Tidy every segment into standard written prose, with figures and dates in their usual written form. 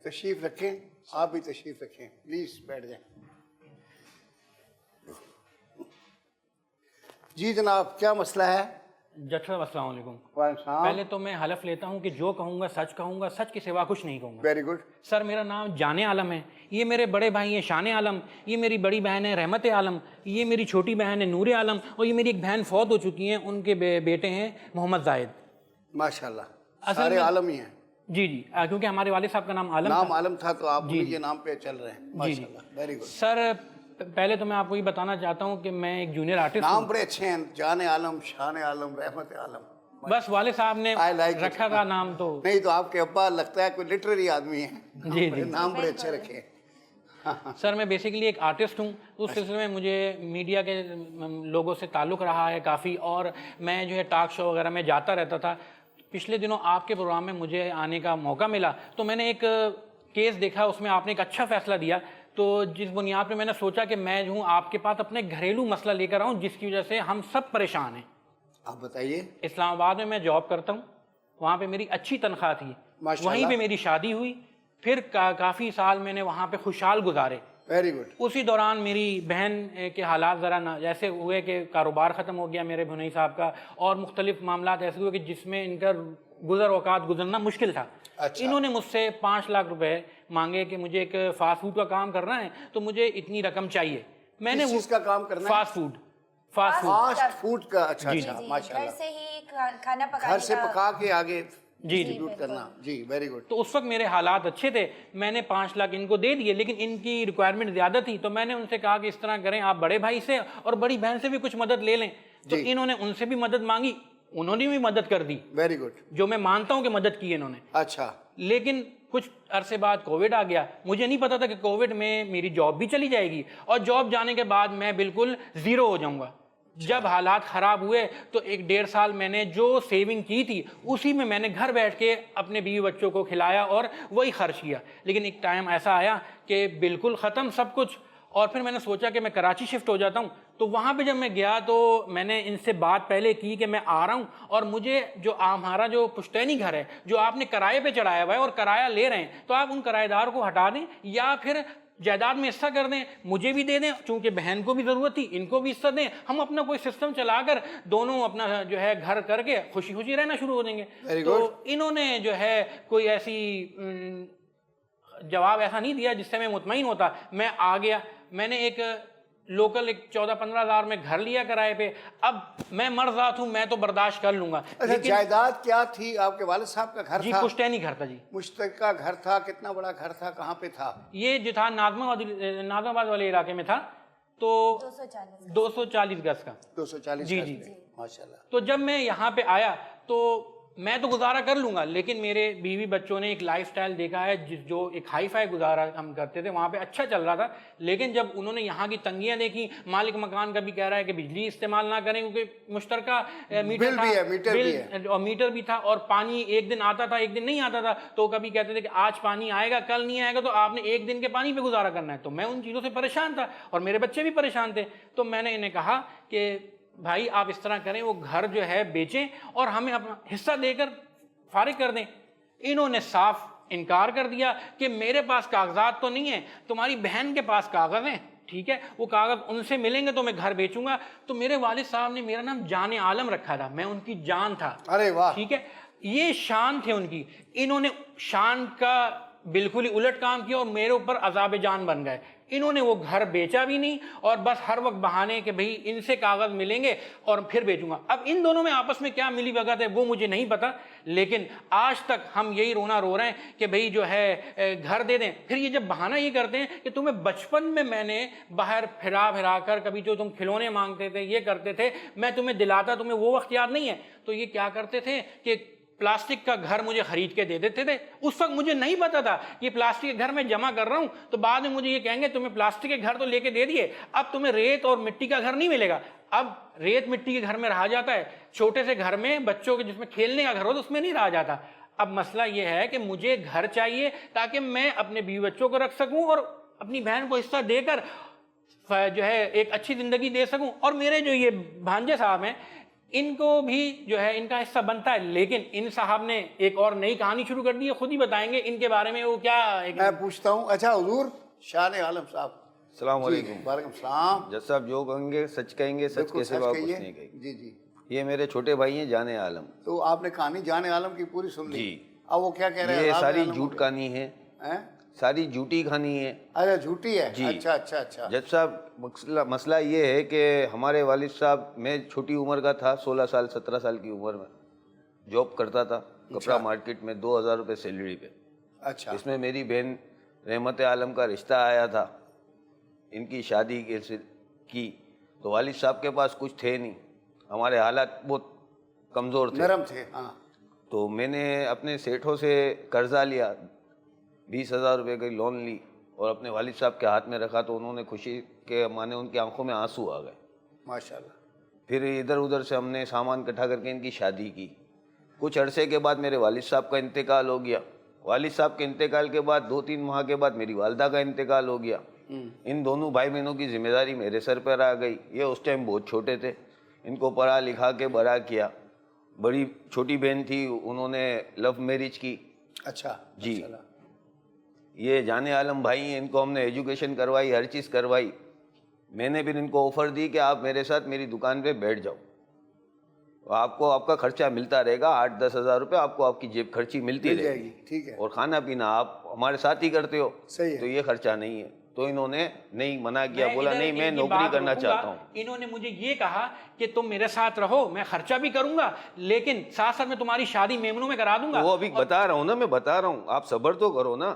تشریف رکھیں, آپ بھی تشریف رکھیں, پلیز بیٹھ جائیں. جی جناب, کیا مسئلہ ہے؟ جج صاحب السلام علیکم. وعلیکم السلام. پہلے تو میں حلف لیتا ہوں کہ جو کہوں گا سچ کے سوا کچھ نہیں کہوں گا. Very good. سر میرا نام جان عالم ہے, یہ میرے بڑے بھائی ہیں شان عالم, یہ میری بڑی بہن ہے رحمت عالم, یہ میری چھوٹی بہن ہے نور عالم, اور یہ میری ایک بہن فوت ہو چکی ہیں, ان کے بیٹے ہیں محمد زاہد. ماشاء اللہ, سارے عالم ہی ہیں. جی جی, کیونکہ ہمارے والد صاحب کا نام عالم نام تھا. عالم تھا تو آپ یہ نام پہ چل رہے ہیں. ماشاء اللہ, ویری گڈ. سر پہلے تو میں آپ کو یہ بتانا چاہتا ہوں کہ میں ایک جونیئر آرٹسٹ نام ہوں. بڑے اچھے ہیں, جان عالم, شان عالم, رحمت عالم. بس والد صاحب نے رکھا تھا نام. تو نہیں تو آپ کے ابا لگتا ہے کوئی لٹریری آدمی ہے. جی جی, نام بڑے اچھے رکھے. سر میں بیسیکلی ایک آرٹسٹ ہوں. اس سلسلے میں مجھے میڈیا کے لوگوں سے تعلق رہا ہے کافی, اور میں جو ہے ٹاک شو وغیرہ میں جاتا رہتا تھا. پچھلے دنوں آپ کے پروگرام میں مجھے آنے کا موقع ملا تو میں نے ایک کیس دیکھا, اس میں آپ نے ایک اچھا فیصلہ دیا. تو جس بنیاد پہ میں نے سوچا کہ میں جو ہوں آپ کے پاس اپنے گھریلو مسئلہ لے کر آؤں جس کی وجہ سے ہم سب پریشان ہیں. آپ بتائیے. اسلام آباد میں جاب کرتا ہوں, وہاں پہ میری اچھی تنخواہ تھی, وہیں پہ میری شادی ہوئی, پھر کافی سال میں نے وہاں پہ خوشحال گزارے. Very good. اسی دوران میری بہن کے حالات ذرا جیسے ہوئے کہ کاروبار ختم ہو گیا میرے بھنئی صاحب کا, اور مختلف معاملات ایسے ہوئے کہ جس میں ان کا گزر اوقات گزرنا مشکل تھا. انہوں نے مجھ سے 5 لاکھ روپے مانگے کہ مجھے ایک فاسٹ فوڈ کا کام کرنا ہے تو مجھے اتنی رقم چاہیے. میں نے اس کا کام کرنا ہے, فاسٹ فوڈ کا. اچھا اچھا, ماشاء اللہ. گھر سے ہی کھانا پکانے گھر سے پکا کے آگے جی ڈسٹریبیوٹ کرنا. جی ویری گڈ. تو اس وقت میرے حالات اچھے تھے, میں نے 5 لاکھ ان کو دے دیے, لیکن ان کی ریکوائرمنٹ زیادہ تھی. تو میں نے ان سے کہا کہ اس طرح کریں, آپ بڑے بھائی سے اور بڑی بہن سے بھی کچھ مدد لے لیں. تو انہوں نے ان سے بھی مدد مانگی, انہوں نے بھی مدد کر دی. Very good. جو میں مانتا ہوں کہ مدد کی انہوں نے. اچھا. لیکن کچھ عرصے بعد کووڈ آ گیا. مجھے نہیں پتا تھا کہ کووڈ میں میری جاب بھی چلی جائے گی, اور جاب جانے کے بعد میں بالکل زیرو ہو جاؤں گا. جب حالات خراب ہوئے تو 1.5 سال میں نے جو سیونگ کی تھی اسی میں نے گھر بیٹھ کے اپنے بیوی بچوں کو کھلایا اور وہی خرچ کیا. لیکن ایک ٹائم ایسا آیا کہ بالکل ختم سب کچھ, اور پھر میں نے سوچا کہ میں کراچی شفٹ ہو جاتا ہوں. تو وہاں پہ جب میں گیا تو میں نے ان سے بات پہلے کی کہ میں آ رہا ہوں, اور مجھے جو ہمارا جو پشتینی گھر ہے جو آپ نے کرائے پہ چڑھایا ہوا ہے اور کرایہ لے رہے ہیں, تو آپ ان کرایہ دار کو ہٹا دیں یا پھر جائیداد میں حصہ کر دیں, مجھے بھی دے دیں, چونکہ بہن کو بھی ضرورت تھی, ان کو بھی حصہ دیں. ہم اپنا کوئی سسٹم چلا کر دونوں اپنا جو ہے گھر کر کے خوشی خوشی رہنا شروع ہو دیں گے. تو انہوں نے جو ہے کوئی ایسی جواب ایسا نہیں دیا جس سے میں مطمئن ہوتا. میں آ گیا, میں نے ایک لوکل 14-15 ہزار میں گھر لیا کرائے پہ. اب میں مرد ذات ہوں, میں تو برداشت کر لوں گا. اچھا, جائیداد کیا تھی؟ آپ کے والد صاحب کا گھر تھا؟ جی پشتینی گھر تھا. جی مشترکہ گھر تھا. کتنا بڑا گھر تھا, کہاں پہ تھا یہ؟ جو تھا ناظم آباد والے علاقے میں تھا, تو 240 گز کا. 240. جی جی ماشاء اللہ. تو جب میں یہاں پہ آیا تو میں تو گزارا کر لوں گا, لیکن میرے بیوی بچوں نے ایک لائف سٹائل دیکھا ہے جو ایک ہائی فائی گزارا ہم کرتے تھے, وہاں پہ اچھا چل رہا تھا. لیکن جب انہوں نے یہاں کی تنگیاں دیکھی, مالک مکان کا بھی کہہ رہا ہے کہ بجلی استعمال نہ کریں کیونکہ مشترکہ میٹر تھا, اور میٹر بھی تھا, اور پانی ایک دن آتا تھا ایک دن نہیں آتا تھا. تو کبھی کہتے تھے کہ آج پانی آئے گا کل نہیں آئے گا, تو آپ نے ایک دن کے پانی پہ گزارا کرنا ہے. تو میں ان چیزوں سے پریشان تھا, اور میرے بچے بھی پریشان تھے. تو میں نے انہیں کہا کہ بھائی آپ اس طرح کریں, وہ گھر جو ہے بیچیں اور ہمیں اپنا حصہ دے کر فارغ کر دیں. انہوں نے صاف انکار کر دیا کہ میرے پاس کاغذات تو نہیں ہیں, تمہاری بہن کے پاس کاغذ ہیں, ٹھیک ہے وہ کاغذ ان سے ملیں گے تو میں گھر بیچوں گا. تو میرے والد صاحب نے میرا نام جان عالم رکھا تھا, میں ان کی جان تھا. ارے واہ. ٹھیک ہے, یہ شان تھے ان کی. انہوں نے شان کا بالکل ہی الٹ کام کیا اور میرے اوپر عذاب جان بن گئے. انہوں نے وہ گھر بیچا بھی نہیں, اور بس ہر وقت بہانے کہ بھئی ان سے کاغذ ملیں گے اور پھر بیچوں گا. اب ان دونوں میں آپس میں کیا ملی بھگت ہے وہ مجھے نہیں پتا, لیکن آج تک ہم یہی رونا رو رہے ہیں کہ بھئی جو ہے گھر دے دیں. پھر یہ جب بہانہ یہ کرتے ہیں کہ تمہیں بچپن میں نے باہر پھرا کر کبھی جو تم کھلونے مانگتے تھے یہ کرتے تھے, میں تمہیں دلاتا, تمہیں وہ وقت یاد نہیں ہے. تو یہ کیا کرتے تھے کہ پلاسٹک کا گھر مجھے خرید کے دے دیتے تھے. اس وقت مجھے نہیں پتا تھا یہ پلاسٹک کے گھر میں جمع کر رہا ہوں, تو بعد میں مجھے یہ کہیں گے تمہیں پلاسٹک کے گھر تو لے کے دے دیے, اب تمہیں ریت اور مٹی کا گھر نہیں ملے گا. اب ریت مٹی کے گھر میں رہا جاتا ہے, چھوٹے سے گھر میں بچوں کے جس میں کھیلنے کا گھر ہو تو اس میں نہیں رہا جاتا. اب مسئلہ یہ ہے کہ مجھے گھر چاہیے تاکہ میں اپنے بیوی بچوں کو رکھ سکوں اور اپنی بہن کو حصہ دے کر جو ہے ایک اچھی زندگی دے سکوں. اور میرے جو یہ بھانجے صاحب ہیں ان کو بھی جو ہے ان کا حصہ بنتا ہے. لیکن ان صاحب نے ایک اور نئی کہانی شروع کر دی ہے, خود ہی بتائیں گے ان کے بارے میں وہ کیا. میں پوچھتا ہوں. اچھا حضور شان عالم صاحب. السلام علیکم. وعلیکم السلام. جج صاحب جو کہیں گے سچ کہیں گے, سچ کے سوا کچھ نہیں کہیں گے. جی جی. یہ میرے چھوٹے بھائی ہیں جان عالم. تو آپ نے کہانی جان عالم کی پوری سن لی؟ جی. اب وہ کیا کہہ رہے ہیں؟ یہ ساری جھوٹ کہانی ہے, ساری جھوٹی کہانی ہے. اچھا جھوٹی ہے. جی. اچھا اچھا اچھا. جج صاحب مسئلہ یہ ہے کہ ہمارے والد صاحب, میں چھوٹی عمر کا تھا, 16 سال 17 سال کی عمر میں جاب کرتا تھا کپڑا مارکیٹ میں, 2000 روپے سیلری پہ. اچھا. اس میں میری بہن رحمت عالم کا رشتہ آیا تھا, ان کی شادی کی. تو والد صاحب کے پاس کچھ تھے نہیں, ہمارے حالات بہت کمزور تھے, نرم تھے. ہاں. تو میں نے اپنے سیٹھوں سے قرضہ لیا, 20,000 روپے کی لون لی اور اپنے والد صاحب کے ہاتھ میں رکھا. تو انہوں نے خوشی کے مانے ان کی آنکھوں میں آنسو آ گئے. ماشاءاللہ. پھر ادھر ادھر سے ہم نے سامان اکٹھا کر کے ان کی شادی کی. کچھ عرصے کے بعد میرے والد صاحب کا انتقال ہو گیا. والد صاحب کے انتقال کے بعد 2-3 ماہ کے بعد میری والدہ کا انتقال ہو گیا. ان دونوں بھائی بہنوں کی ذمہ داری میرے سر پر آ گئی. یہ اس ٹائم بہت چھوٹے تھے, ان کو پڑھا لکھا کے بڑا کیا. بڑی چھوٹی بہن تھی, انہوں نے لو میرج کی. اچھا. جی. یہ جان عالم بھائی ہیں, ان کو ہم نے ایجوکیشن کروائی, ہر چیز کروائی. میں نے پھر ان کو آفر دی کہ آپ میرے ساتھ میری دکان پہ بیٹھ جاؤ, آپ کو آپ کا خرچہ ملتا رہے گا, 8-10 ہزار روپے آپ کو آپ کی جیب خرچی ملتی رہے گی. ٹھیک ہے. اور کھانا پینا آپ ہمارے ساتھ ہی کرتے ہو, صحیح ہے. تو یہ خرچہ نہیں ہے. تو انہوں نے نہیں منع کیا, بولا نہیں میں نوکری کرنا چاہتا ہوں. انہوں نے مجھے یہ کہا کہ تم میرے ساتھ رہو, میں خرچہ بھی کروں گا, لیکن ساتھ ساتھ میں تمہاری شادی میمنوں میں کرا دوں گا. وہ ابھی بتا رہا ہوں نا, میں بتا رہا ہوں, آپ صبر تو کرو نا.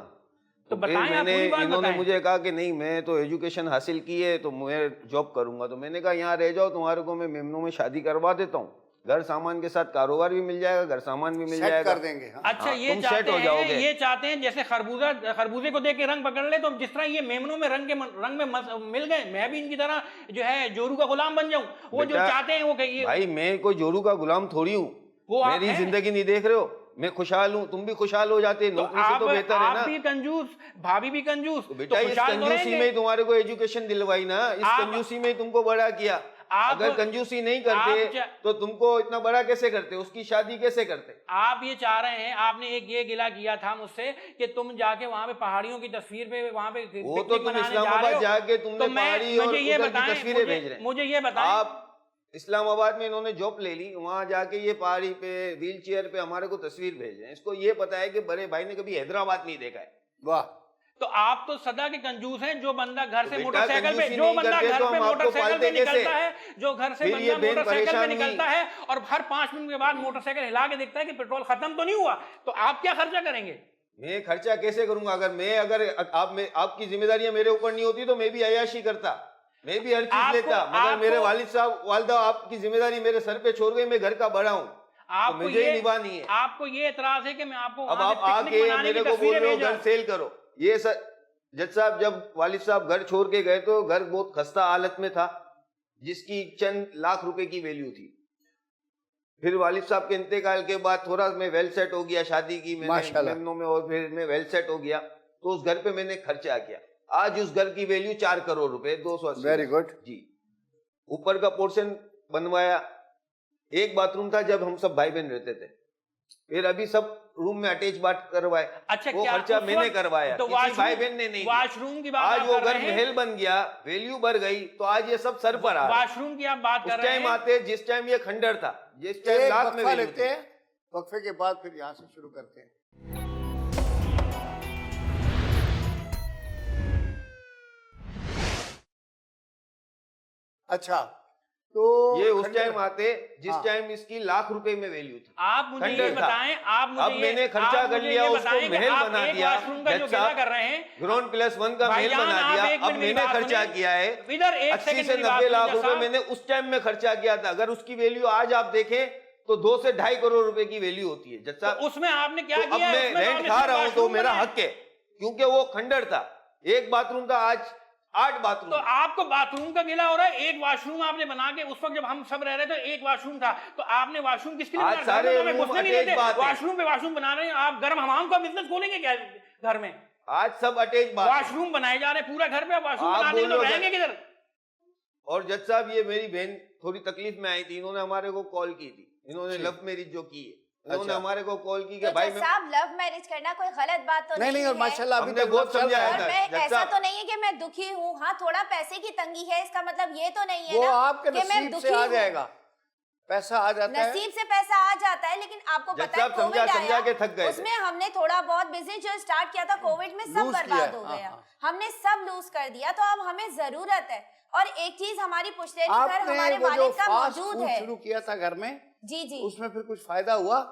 تو بتائیں, انہوں نے مجھے کہا کہ نہیں میں تو ایجوکیشن حاصل کی ہے تو میں جاب کروں گا. تو میں نے کہا یہاں رہ جاؤ, تمہارے کو میں میمنوں میں شادی کروا دیتا ہوں, گھر سامان کے ساتھ کاروبار بھی مل جائے گا, گھر سامان بھی مل جائے گا, کر دیں گے. اچھا یہ چاہتے ہیں جیسے خربوزے کو دیکھ کے رنگ پکڑ لے, تو جس طرح یہ میمنوں میں رنگ میں مل گئے, میں بھی ان کی طرح جو ہے جورو کا غلام بن جاؤں. وہ جو چاہتے ہیں وہ کہیے. بھائی میں کوئی جورو کا غلام تھوڑی ہوں, میری زندگی نہیں دیکھ رہے ہو, میں خوشحال ہوں, تم بھی خوشحال ہو جاتے, نوکری سے تو بہتر ہے نا. آپ بھی کنجوس, بھابھی بھی کنجوس, بیٹا اس کنجوسی میں تمہارے کو ایجوکیشن دلوائی نا, اس کنجوسی میں تم کو بڑا کیا. اگر کنجوسی نہیں کرتے تو تم کو اتنا بڑا کیسے کرتے, اس کی شادی کیسے کرتے. آپ یہ چاہ رہے ہیں, آپ نے ایک یہ گلہ کیا تھا مجھ سے کہ تم جا کے وہاں پہ پہاڑیوں کی تصویر پہ وہاں پہ وہ تو تم اسلام آباد جا کے تم نے پہاڑی اور ادھر کی تصویریں بھیج رہے ہیں. مجھے یہ بتائیں, آپ اسلام آباد میں انہوں نے جاب لے لی, وہاں جا کے یہ پہاڑی پہ ویل چیئر پہ ہمارے کو تصویر بھیج رہے ہیں. اس کو یہ پتا ہے کہ بڑے بھائی نے کبھی حیدرآباد نہیں دیکھا ہے. واہ. تو آپ تو سدا کے کنجوس ہیں. جو بندہ گھر سے موٹر سائیکل پہ, جو بندہ گھر پہ موٹر سائیکل پہ نکلتا ہے, جو گھر سے بندہ موٹر سائیکل پہ نکلتا ہے اور ہر 5 منٹ کے بعد موٹر سائیکل ہلا کے دیکھتا ہے کہ پیٹرول ختم تو نہیں ہوا, تو آپ کیا خرچہ کریں گے؟ میں خرچہ کیسے کروں گا؟ اگر آپ کی ذمہ داریاں میرے اوپر نہیں ہوتی تو میں بھی عیاشی کرتا, میں بھی ہر چیز لیتا, مگر میرے والد صاحب والدہ آپ کی ذمہ داری میرے سر پہ چھوڑ گئے, میں گھر کا بڑا ہوں, مجھے ہی نبھانی ہے. آپ کو یہ اعتراض ہے کہ میں آپ کو اب آپ آ کے میرے کو بول رہے ہو گھر سیل کرو. یہ جج صاحب جب والد صاحب گھر چھوڑ کے گئے تو گھر بہت خستہ حالت میں تھا, جس کی چند لاکھ روپے کی ویلیو تھی. پھر والد صاحب کے انتقال کے بعد تھوڑا میں ویل سیٹ ہو گیا, شادی کی میں نے, اور پھر میں ویل سیٹ ہو گیا, تو اس گھر پہ میں نے خرچہ کیا. آج اس گھر کی ویلیو 4 کروڑ روپے 280. Very good. جی. اوپر کا پورشن بنوایا, ایک باتھ روم تھا جب ہم سب بھائی بہن رہتے تھے, پھر ابھی سب روم میں اٹیچ باتھ کروائے. اچھا وہ خرچہ میں نے کروایا, کسی بھائی بہن نے نہیں. واش روم کی بات آج وہ گھر محل بن گیا, ویلیو بڑھ گئی, تو آج یہ سب سر پر آ رہا ہے. واش روم کی آپ بات کر رہے ہیں, اس ٹائم آتے جس ٹائم یہ کھنڈر تھا, جس ٹائم لاکھ میں لیتے ہیں, وقفے کے بعد پھر یہاں سے شروع کرتے ہیں. اچھا, تو یہ اس ٹائم آتے جس ٹائم اس کی لاکھ روپے میں ویلیو تھی. آپ مجھے یہ بتائیں, اب میں نے خرچہ کر لیا, اس کو محل بنا دیا, گراؤنڈ +1 کا محل بنا دیا. اب میں نے خرچہ کیا ہے 80 سے 90 لاکھ روپے, میں نے اس ٹائم میں خرچہ کیا تھا. اگر اس کی ویلیو آج آپ دیکھیں تو 2 سے 2.5 کروڑ روپے کی ویلیو ہوتی ہے. جج صاحب اس میں آپ نے کیا کیا؟ اب میں رینٹ کھا رہا ہوں تو میرا حق ہے, کیونکہ وہ کھنڈر تھا. ایک باتھ روم تھا, آج 8 باتھ روم. تو آپ کو باتھ روم کا گلا ہو رہا ہے. ایک واش روم آپ نے بنا کے, اس وقت جب ہم سب رہ رہے تھے ایک واش روم تھا, تو آپ نے واش روم کس کے لیے بنا؟ سارے واش روم پہ واش روم بنا رہے ہیں آپ. گرم حمام کا بزنس کھولیں گے کیا گھر میں؟ آج سب اٹیچ واش روم بنائے جا رہے ہیں پورا گھر پہ, واش روم بنانے کے رہیں گے کدھر؟ اور جج صاحب یہ میری بہن تھوڑی تکلیف میں آئی تھی, انہوں نے ہمارے کو کال کی تھی, انہوں نے لو میرج جو کی ہے, انہوں نے ہمارے کو کال کی کہ بھائی صاحب لو میرج کرنا کوئی غلط بات تو نہیں, اور ماشاءاللہ ہم نے بہت سمجھایا تھا. میں ایسا تو نہیں ہے کہ میں دکھی ہوں, ہاں تھوڑا پیسے کی تنگی ہے, اس کا مطلب یہ تو نہیں ہے وہ نا آپ کے کہ میں نصیب سے آ جائے گا, پیسہ آ جاتا ہے, نصیب سے پیسہ آ جاتا ہے, لیکن آپ کو پتا ہے سمجھا کے تھک گئے اس میں ہم نے تھوڑا بہت بزنس جو اسٹارٹ کیا تھا کووڈ میں سب برباد ہو گیا, ہم نے سب لوز کر دیا, تو اب ہمیں ضرورت ہے. اور ایک چیز ہماری پشتینی گھر ہمارے والد کا موجود ہے. شروع کیا تھا گھر میں, جی اس میں پھر کچھ فائدہ ہوا؟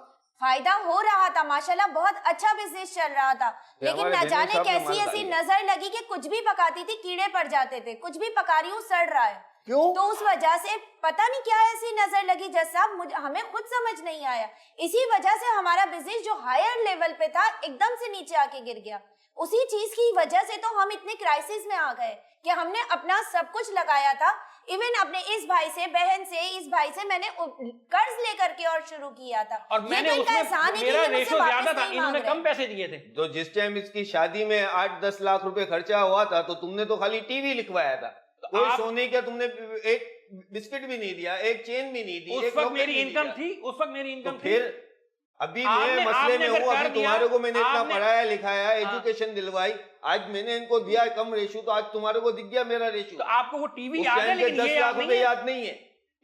فائدہ ہو رہا تھا ماشاءاللہ, بہت اچھا بزنس چل رہا تھا, لیکن نہ جانے کیسی ایسی نظر لگی کہ کچھ بھی پکاتی تھی کیڑے پڑ جاتے تھے, کچھ بھی پکا رہی ہوں سڑ رہا ہے. کیوں؟ تو اس وجہ سے پتہ نہیں کیا ایسی نظر لگی جج صاحب, ہمیں خود سمجھ نہیں آیا. اسی وجہ سے ہمارا بزنس جو ہائر لیول پہ تھا ایک دم سے نیچے آ کے گر گیا. اسی چیز کی وجہ سے تو ہم اتنے کرائسس میں آ گئے کہ ہم نے اپنا سب کچھ لگایا تھا, ایون اپنے اس بھائی سے, بہن سے, اس بھائی سے میں نے قرض لے کر کے اور شروع کیا تھا. اور میں نے اس میں میرا ریشو زیادہ تھا, انہوں نے کم پیسے دیے تھے. تو جس ٹائم اس کی شادی میں 8-10 لاکھ روپے خرچہ ہوا تھا, تو تم نے تو خالی ٹی وی لکھوایا تھا, کوئی سونے کا تم نے ایک بسکٹ بھی نہیں دیا, ایک چین بھی نہیں دی. اس وقت میری انکم تھی, اس وقت میری انکم تھی. پھر ابھی میں مسئلے میں ہوں, ابھی تمہارے کو میں نے اتنا پڑھایا لکھایا, ایجوکیشن دلوائی, آج میں نے ان کو دیا کم ریشو, تو آج تمہارے کو دکھ گیا میرا ریشو. تو آپ کو وہ ٹی وی یاد ہے, لیکن یہ 10 لاکھ روپے یاد نہیں ہے.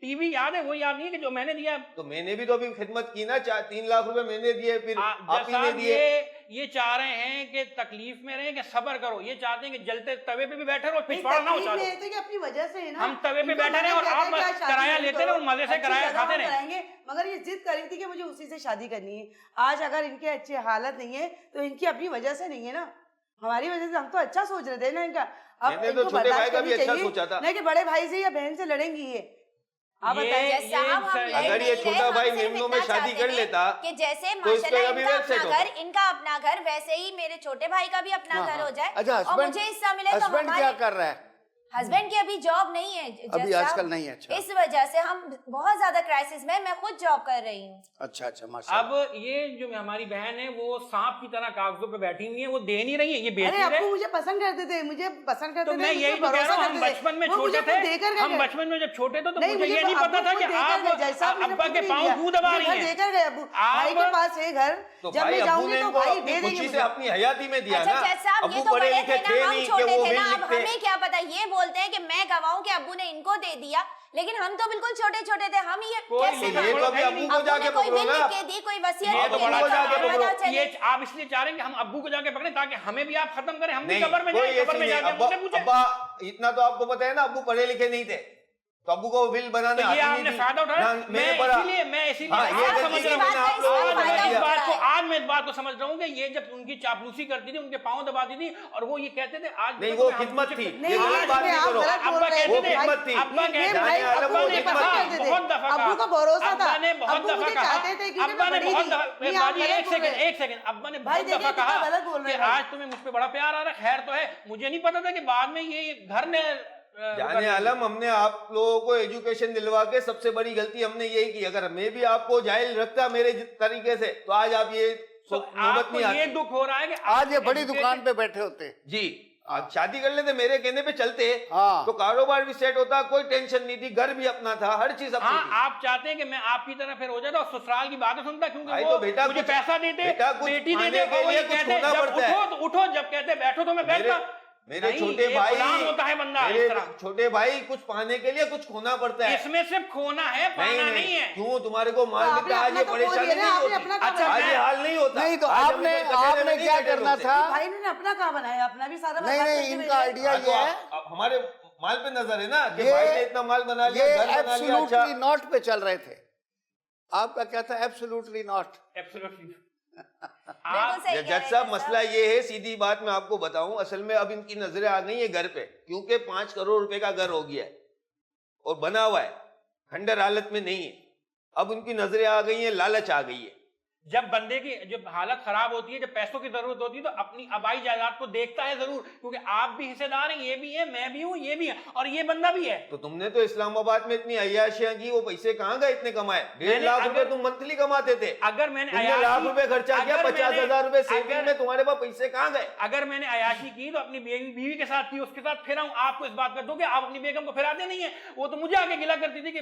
ٹی وی یاد ہے, وہ یاد نہیں ہے کہ جو میں نے دیا. تو میں نے بھی تو ابھی خدمت کی نا, 3 لاکھ روپے میں نے دیے, پھر آپ ہی نے دیے. یہ چاہ رہے ہیں کہ تکلیف میں رہیں, کہ صبر کرو, یہ چاہتے ہیں کہ جلتے توے پہ بھی بیٹھے رہو, پچھواڑا نہ ہو چالو. اپنی وجہ سے ہم توے پہ بیٹھے رہے اور آپ کرایہ لیتے رہے اور مزے سے کرایہ کھاتے رہے. مگر یہ ضد کر رہی تھی کہ مجھے اسی سے شادی کرنی ہے. آج اگر ان کے اچھے حالت نہیں ہے تو ان کی اپنی وجہ سے نہیں ہے نا, ہماری وجہ سے. ہم تو اچھا سوچ رہے تھے نا ان کا, اب ان کو برداشت کرنی چاہیے, نہیں کہ بڑے بھائی سے یا بہن سے لڑیں گی. یہ آپ بتائیے, اگر یہ چھوٹا بھائی میمنوں میں شادی کر لیتا کہ جیسے ماشاءاللہ ان کا اپنا گھر, ویسے ہی میرے چھوٹے بھائی کا بھی اپنا گھر ہو جائے. اچھا, اور مجھے حصہ ملے. تو ہسبینڈ کیا کر رہا ہے؟ ہسبینڈ کی ابھی جاب نہیں ہے, ابھی آج کل نہیں ہے. اچھا, اس وجہ سے ہم بہت زیادہ کرائسس میں, میں خود جاب کر رہی ہوں. اچھا ماشاءاللہ. اب یہ جو ہماری بہن ہے وہ سانپ کی طرح کاغذوں پہ بیٹھی ہوئی ہے, وہ دے نہیں رہی ہے, یہ بیچ رہے ہیں. مجھے پسند کرتے تھے, مجھے پسند کرتے تھے. تو میں یہی تو کہہ رہا ہوں, ہم بچپن میں چھوٹے تھے, ہم بچپن میں جب چھوٹے تھے تو مجھے یہ نہیں پتا تھا کہ آپ ابا کے پاؤں کیوں دبا رہی ہیں. دے کر گئے ابو, بھائی کے پاس ہے گھر, جب میں جاؤں گی تو بھائی دے دیں گے. اپنی حیاتی میں دیا نا. ابو پڑھے لکھے تھے نہیں کہ وہ بھی لکھتے. ہمیں کیا پتا, یہ بولتے ہیں کہ میں گواہوں کہ ابو نے ان کو دے دیا, لیکن ہم تو بالکل چھوٹے چھوٹے تھے. ہم یہ ابو کو جا کے پکڑو نا, کوئی وصیت. آپ اس لیے چاہ رہے ہیں کہ ہم ابو کو جا کے پکڑیں تاکہ ہمیں بھی آپ ختم کریں, ہم بھی قبر میں جائیں, قبر میں جا کے مجھ سے پوچھیں. ابا اتنا تو آپ کو پتا ہے نا, ابو پڑھے لکھے نہیں تھے, تو ابو کو بل بنانے یہ آپ نے فائدہ اٹھایا. میں اسی لیے آج میں اس بات کو سمجھ رہا ہوں کہ یہ جب ان کی چاپلوسی کرتی تھی, ان کے پاؤں دباتی تھی, اور وہ یہ کہتے تھے آج نہیں, وہ خدمت تھی. ابا کہتے تھے, ابا نے بہت دفعہ کہا, ابا نے بہت دفعہ کہا, ابا نے بہت دفعہ, ایک سیکنڈ, ابا نے بہت دفعہ کہا کہ آج تمہیں مجھ پہ بڑا پیار آ رہا ہے, خیر تو ہے. مجھے نہیں پتا تھا کہ بعد میں یہ گھر نے جانے عالم, ہم نے آپ لوگوں کو ایجوکیشن دلوا کے سب سے بڑی غلطی ہم نے یہی کی. اگر میں بھی آپ کو جاہل رکھتا میرے طریقے سے, تو آج آپ یہ نوبت نہیں آتی. یہ دکھ ہو رہا ہے کہ آج یہ بڑی دکان پہ بیٹھے ہوتے. جی, شادی کر لیتے, میرے کہنے پہ چلتے تو کاروبار بھی سیٹ ہوتا, کوئی ٹینشن نہیں تھی, گھر بھی اپنا تھا, ہر چیز اپنی تھی. آپ چاہتے ہیں کہ میں آپ کی طرح پھر ہو جاتا اور سسرال کی باتیں سنتا, کیونکہ وہ مجھے پیسہ دیتے, بیٹی دیتے, اٹھو, جب کہتے بیٹھو تو میں بیٹھتا. میرے چھوٹے بھائی کچھ پانے کے لیے کچھ کھونا پڑتا ہے. اس میں صرف کھونا ہے, پانا نہیں ہے. کیوں تمہارے کو مال ملتا ہے, آج یہ پریشانی نہیں ہوتی, آج یہ حال نہیں ہوتا. نہیں تو آپ نے کیا کرنا تھا, بھائی نے اپنا کہاں بنایا, اپنا بھی سارا. نہیں, ان کا آئیڈیا یہ ہے, ہمارے مال پہ نظر ہے نا کہ بھائی نے اتنا مال بنا لیا, یہ ایبسولوٹلی ناٹ پہ چل رہے تھے. آپ کا کیا تھا, ایبسولوٹلی ناٹ. جج صاحب, مسئلہ یہ ہے, سیدھی بات میں آپ کو بتاؤں, اصل میں اب ان کی نظریں آ گئی ہیں گھر پہ, کیونکہ 5 کروڑ روپے کا گھر ہو گیا ہے اور بنا ہوا ہے, کھنڈر حالت میں نہیں ہے. اب ان کی نظریں آ گئی ہیں, لالچ آ گئی ہے. جب بندے کی جب حالت خراب ہوتی ہے, جب پیسوں کی ضرورت ہوتی ہے, تو اپنی آبائی جائیداد کو دیکھتا ہے ضرور, کیونکہ آپ بھی حصے دار ہیں, یہ بھی ہے, میں بھی ہوں, یہ بھی ہے, اور یہ بندہ بھی ہے. تو تم نے تو اسلام آباد میں اتنی عیاشیاں کی, وہ پیسے کہاں گئے اتنے کمائے؟ 1.5 لاکھ روپے تم منتھلی کماتے تھے. اگر میں نے تم نے لاکھ روپے خرچہ کیا, 50,000 روپے سیونگ میں, تمہارے پاس پیسے کہاں گئے؟ اگر میں نے عیاشی کی تو اپنی بیوی کے ساتھ کی, اس کے ساتھ پھرا ہوں. آپ کو اس بات کا دو کہ آپ اپنی بیگم کو پھراتے نہیں ہیں. وہ تو مجھے آگے گلا کرتی تھی کہ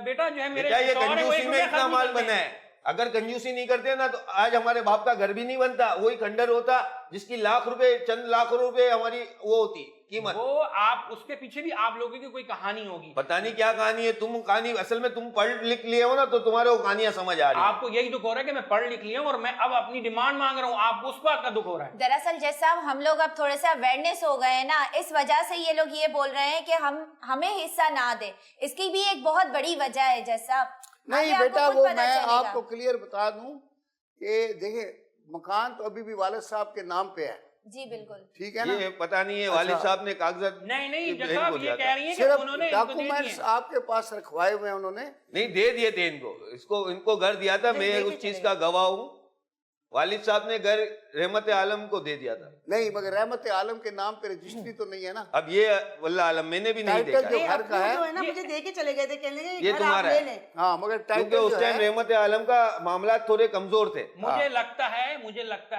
بیٹا جو ہے میرے یہ کنجوسی میں اتنا مال بنا ہے. اگر کنجوسی نہیں کرتے نا تو آج ہمارے باپ کا گھر بھی نہیں بنتا. وہی کھنڈر ہوتا جس کی لاکھ روپے, چند لاکھ روپے ہماری وہ ہوتی قیمت. وہ آپ اس کے پیچھے بھی آپ لوگوں کی کوئی کہانی ہوگی. پتہ نہیں کیا کہانی ہے. تم کہانی اصل میں تم پڑھ لکھ لیے ہو نا, تو تمہارے وہ کہانیاں سمجھ آ رہی ہیں. آپ کو یہی دکھ ہو رہا ہے کہ میں پڑھ لکھ لیا ہوں اور میں اب اپنی ڈیمانڈ مانگ رہا ہوں, آپ کو اس بات کا دکھ ہو رہا ہے. دراصل جیسا ہم لوگ اب تھوڑے سے اویئرنیس ہو گئے ہیں نا, اس وجہ سے یہ لوگ یہ بول رہے ہیں کہ ہمیں حصہ نہ دے. اس کی بھی ایک بہت بڑی وجہ ہے. جیسا نہیں بیٹا, وہ میں آپ کو کلیئر بتا دوں کہ دیکھیں, مکان تو ابھی بھی والد صاحب کے نام پہ ہے. جی بالکل ٹھیک ہے نا. یہ پتہ نہیں ہے والد صاحب نے کاغذات نہیں جج صاحب یہ کہہ رہی ہیں کہ صرف انہوں نے ان کو دے دیے ڈاکومنٹس آپ کے پاس رکھوائے ہوئے ہیں انہوں نے. نہیں دے دیے تھے ان کو گھر دیا تھا. میں اس چیز کا گواہ ہوں. والد صاحب نے گھر رحمت عالم کو دے دیا تھا. نہیں, مگر رحمت عالم کے نام پہ رجسٹری تو نہیں ہے نا. اب یہ واللہ عالم میں نے بھی نہیں دیکھا. جو گھر کا ہے نا مجھے دے کے چلے گئے تھے, کہنے لگے یہ تمہارا ہے. ہاں, مگر کیونکہ اس ٹائم رحمت عالم کا معاملات تھوڑے کمزور تھے. مجھے لگتا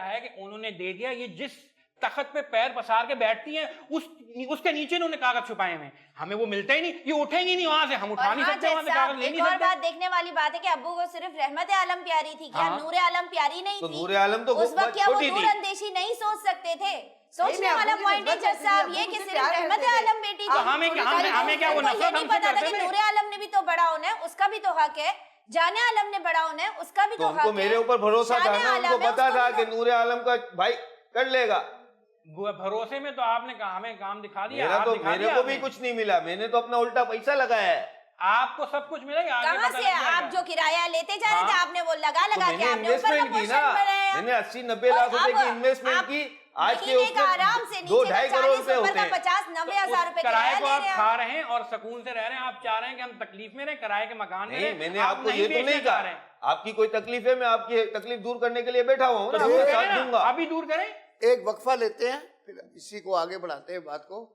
ہے کہ انہوں نے دے دیا. یہ جس تخت پہ پیر پسار کے بیٹھتی ہیں اس کے نیچے انہوں نے کاغذ چھپائے ہوئے ہیں. ہمیں وہ ملتا ہی نہیں, یہ اٹھیں گی نہیں وہاں سے, ہم اٹھا نہیں سکتے وہاں سے کاغذ لے نہیں ایک اور سکتے. بات دیکھنے والی بات ہے کہ ابو کو صرف رحمت عالم پیاری تھی, کیا نور عالم پیاری نہیں تو تھی؟ نور عالم تو اس وقت کیا وہ چھوٹی نور تھی. اندیشی نہیں سوچ سکتے تھے؟ سوچنے والا پوائنٹ ہے جج صاحب یہ کہ صرف رحمت عالم بیٹی تھی. ہمیں کیا وہ نفرت نہیں پتا تھا کہ نور عالم نے بھی تو بڑا ہونا ہے, اس کا بھی تو حق ہے. جان عالم نے بڑا ہونا ہے, اس کا بھی تو حق ہے. تو میرے اوپر بھروسہ تھا نا, ان کو پتا تھا کہ نور عالم کا بھائی کر لے گا. بھروسے میں تو آپ نے ہمیں کام دکھا دیا. میرے کو بھی کچھ نہیں ملا, میں نے تو اپنا الٹا پیسہ لگایا ہے. آپ کو سب کچھ ملے گا. کہاں سے آپ جو کرایہ لیتے جا رہے تھے, آپ نے وہ لگا کے آپ نے اوپر انویسٹمنٹ کی نا, میں نے 80-90 لاکھ روپے کی انویسٹمنٹ کی. آج کے اس میں آرام سے 2-2.5 کروڑ روپے ہوتے ہیں. 50-90 ہزار روپے کرایہ کو آپ کھا رہے ہیں اور سکون سے رہ رہے ہیں. آپ چاہ رہے ہیں کہ ہم تکلیف میں رہیں, کرایہ کے مکان میں رہیں. میں نے آپ کو یہ تو نہیں کہا آپ کی کوئی تکلیف ہے, میں آپ کی تکلیف دور کرنے کے لیے بیٹھا ہوا ہوں نا, آپ کا ساتھ دوں گا. ابھی دور کریں. ایک وقفہ لیتے ہیں, پھر اسی کو آگے بڑھاتے ہیں بات کو.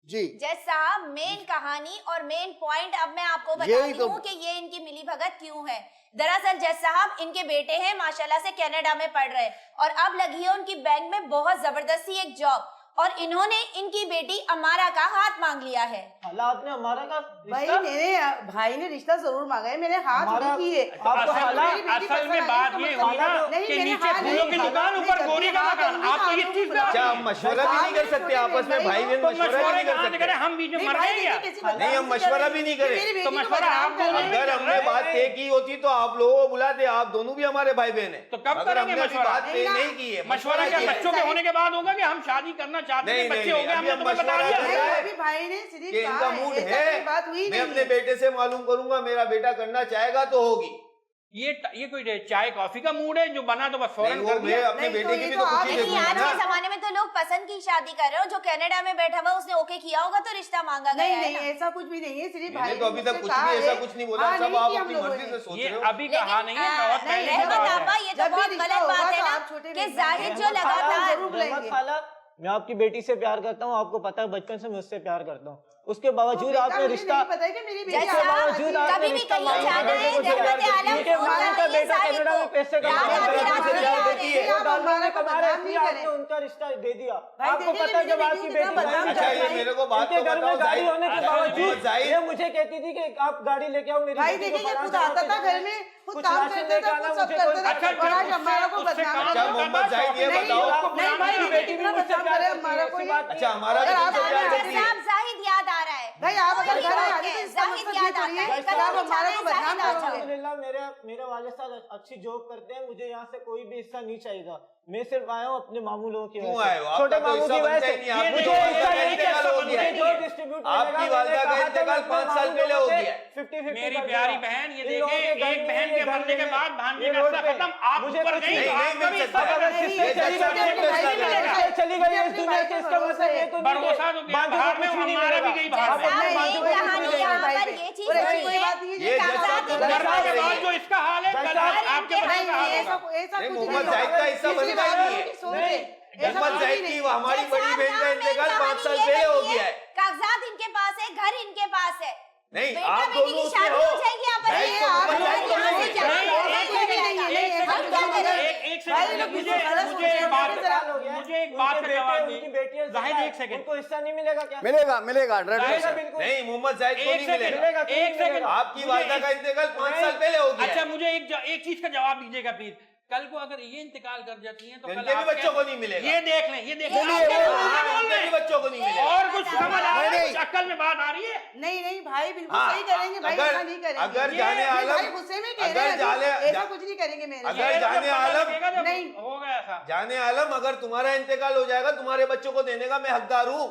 جی جج صاحب, مین کہانی اور مین پوائنٹ اب میں آپ کو بتاتی ہوں کہ یہ ان کی ملی بھگت کیوں ہے. دراصل جج صاحب ان کے بیٹے ہیں ماشاءاللہ سے کینیڈا میں پڑھ رہے, اور اب لگی ہے ان کی بینک میں بہت زبردستی ایک جاب, اور انہوں نے ان کی بیٹی امارا کا ہاتھ مانگ لیا ہے. آپ نے امارا کا بھائی میرے بھائی نے رشتہ ضرور مانگا ہے, میں نے ہاتھ نہیں کیے. اصل میں بات یہ ہوئی نا کہ نیچے پھولوں کی دکان اوپر گوری کا مکان. آپ تو اس چیز پہ کیا ہم مشورہ بھی نہیں کر سکتے آپس میں؟ بھائی بہن مشورہ نہیں کر سکتے. ہم بیچ میں مر گئے کیا؟ نہیں, ہم مشورہ بھی نہیں کریں. تو مشورہ آپ کو اگر ہم نے بات طے کی ہوتی تو آپ لوگوں کو بلاتے, آپ دونوں بھی ہمارے بھائی بہن ہیں. تو کب کریں گے مشورہ؟ بات طے نہیں کی ہے. مشورہ کیا بچوں کے ہونے کے بعد ہوگا کہ ہم شادی کرنا چاہتے ہیں, بچے ہو گئے, ہم نے تمہیں بتا دیا کہ ان کا موڈ ہے. میں اپنے بیٹے سے معلوم کروں گا, میرا بیٹا کرنا چاہے گا تو ہوگی. یہ کوئی چائے کافی کا موڈ ہے جو بنا تو بس فوراً کر دیا. میں اپنے بیٹے کی بھی تو خوشی نہیں, دیکھوں آج گا کے زمانے میں تو لوگ پسند کی شادی کر رہے ہو. جو کینیڈا میں بیٹھا ہوا اس نے اوکے کیا ہوگا تو رشتہ مانگا گیا ہے. نہیں ایسا کچھ بھی نہیں ہے, صرف میں نے تو ابھی تک کچھ بھی ایسا کچھ نہیں بولا. سب آپ اپنی مرضی سے سوچ رہے یہ ہو. ابھی کہا نہیں ہے, بہت پہلے کی بات ہے. یہ تو بہت غلط بات ہے نا کہ زاہد جو لگاتار. میں آپ کی بیٹی سے پیار کرتا ہوں, آپ کو پتا ہے بچپن سے میں اس سے پیار کرتا ہوں. اس کے باوجود آپ نے رشتہ کبھی بھی کہیں جانا ہے رحمت عالم ان کا بیٹا کینیڈا میں پیسے ان کا رشتہ دے دیا. آپ کو پتا ہے جب آپ کی بیٹی میرے کو بات کے گھر میں گاڑی ہونے کے باوجود یہ مجھے کہتی تھی کہ آپ گاڑی لے کے آؤ میری بھائی دیکھیں یہ خود آتا تھا گھر میں, خود کام کرتا تھا, خود سب کرتا تھا, اور آج ہمارا کو بدنام. اچھا محمد زاہد یہ بتاؤ, نہیں بھائی بیٹی بھی مجھ سے پیار کرتی ہے. اچھا ہمارا بھی تم سے پیار کرتی ہے. زاہد یاد آ رہا ہے بھائی آپ اگر کوئی گھر بات آ نہیں، گئے تو اس کا زاہد مطلب یاد یہ تھوڑی آتا ہے ہے، کہ آپ ہمارا کو زاہد بدنام آتا ہے۔ کرو گے۔ الحمدللہ میرے والد صاحب اچھی جاب کرتے ہیں، مجھے یہاں سے کوئی بھی حصہ نہیں چاہیے گا، میں صرف آیا ہوں اپنے ماموں لوگوں کی کیوں وجہ آئے ہو؟ سے، آپ چھوٹے کا تو ماموں حصہ کی وجہ بنتا سے ہی نہیں، آپ مجھے کی حصہ والدہ کا نہیں انتقال ہو گیا ہے۔ مجھے جو ڈسٹریبیوٹ آپ کی والدہ کا انتقال 5 سال پہلے ہو گیا ہے۔ 50-50 میری پیاری بہن یہ دیکھیں، ایک بہن کے مرنے کے بعد بھانجے کا حصہ ختم، آپ اوپر گئی تو آپ کا بھی حصہ چلی گئی اس دنیا سے، اس کا مطلب یہ تو نہیں بھروسہ تو کیا باہر میں ہمارا بھی گئی باہر میں۔ یہ مرنے کے بعد جو اس کا حال ہے کل آپ کے بچے کا حال ہوگا۔ محمد زاہد کا حصہ بنتا ہی نہیں ہے۔ محمد زاہد کی ہماری بڑی بہن کا انتقال 5 سال پہلے ہو گیا ہے۔ کاغذات ان کے پاس ہے، گھر ان کے پاس ہے، نہیں بیٹا آپ بیٹی دونوں کی اس میں شادی ہو۔ ہو جائے گی، آپ زاہد کو محمد زاہد کو یہاں سے نہیں جانا ہے۔ مجھے ایک بات کا جواب دیں زاہد، ایک سیکنڈ، ان کو حصہ نہیں ملے گا کیا؟ ملے گا 100%۔ نہیں محمد زاہد کو نہیں ملے گا۔ ایک سیکنڈ، آپ کی والدہ کا انتقال 5 سال پہلے ہو گیا ہے۔ اچھا مجھے ایک چیز کا جواب دیجیے گا پلیز، کل کو اگر یہ انتقال کر جاتی ہیں تو ان کل کے بھی آپ کے- بچوں کو نہیں ملے گا۔ یہ دیکھ لیں، یہ دیکھ لیں، نہیں، آپ کے وہ- بول ان کے رہے بھی ہیں۔ بچوں کو نہیں ملے گا۔ اور کچھ سمجھ آ رہا ہے، نہیں۔ کچھ عقل میں بات آ رہی ہے؟ نہیں بھائی بالکل ہاں، صحیح کریں گے بھائی، اگر- ایسا نہیں کریں گے۔ اگر یہ جانے بھائی عالم- غصے میں کہہ اگر رہے ہیں جانے- ابھی، ایسا کچھ نہیں کریں گے میرے اگر یہ جانے جب پتہ عالم- لگے گا جب نہیں۔ ہوگا ایسا، جانے عالم اگر تمہارا انتقال ہو جائے گا تمہارے بچوں کو دینے کا میں حقدار ہوں۔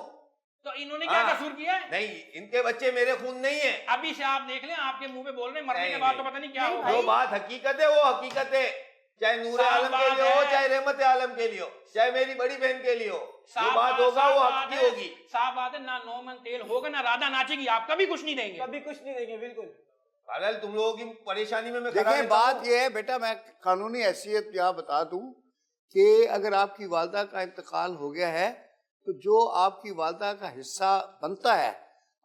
تو انہوں نے کیا ہاں۔ قصور کیا ہے؟ نہیں ان کے بچے میرے خون نہیں ہیں۔ ابھی سے آپ دیکھ لیں، آپ کے منہ پہ بول رہے ہیں، مرنے کے نہیں، بعد تو نہیں۔ پتہ نہیں کیا نہیں ہوگا۔ جو بات حقیقت ہے وہ حقیقت ہے، چاہے نور صاف عالم کے بات لیے ہو ہے۔ چاہے رحمت عالم کے لیے ہو چاہے میری بڑی بہن کے لیے ہو، جو صاف بات ہوگا صاف وہ بات حق کی ہے، ہوگی۔ صاف بات ہے، نہ 9 من تیل ہوگا نہ رادھا ناچے گی، آپ کبھی کچھ نہیں دیں گے۔ کبھی کچھ نہیں دیں گے، بالکل۔ حلال تم لوگوں کی پریشانی میں کھڑا دیکھیں رہتا بات ہوں۔ یہ ہے بیٹا، میں قانونی حیثیت یہاں بتا دوں کہ اگر آپ کی والدہ کا انتقال ہو گیا ہے تو جو آپ کی والدہ کا حصہ بنتا ہے،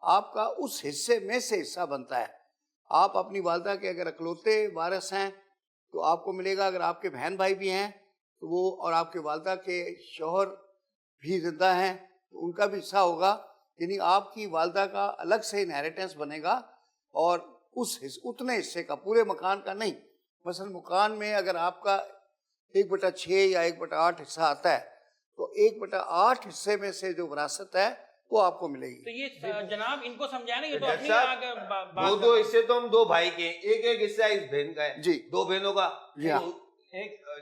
آپ کا اس حصے میں سے حصہ بنتا ہے۔ آپ اپنی والدہ کے اگر اکلوتے وارث ہیں تو آپ کو ملے گا، اگر آپ کے بہن بھائی بھی ہیں تو وہ، اور آپ کے والدہ کے شوہر بھی زندہ ہیں تو ان کا بھی حصہ ہوگا، یعنی آپ کی والدہ کا الگ سے انہیریٹنس بنے گا، اور اس اتنے حصے کا، پورے مکان کا نہیں۔ مثلا مکان میں اگر آپ کا 1/6 یا 1/8 حصہ آتا ہے تو 1/8 حصے میں سے جو وراثت ہے وہ آپ کو ملے تو گی۔ یہ جناب ان کو سمجھانا، یہ تو جج اپنی صاحب، آگے وہ دو حصے تو ہم 2 بھائی کے ہیں، ایک حصہ اس بہن کا ہے، جی 2 بہنوں کا۔ جی ہاں۔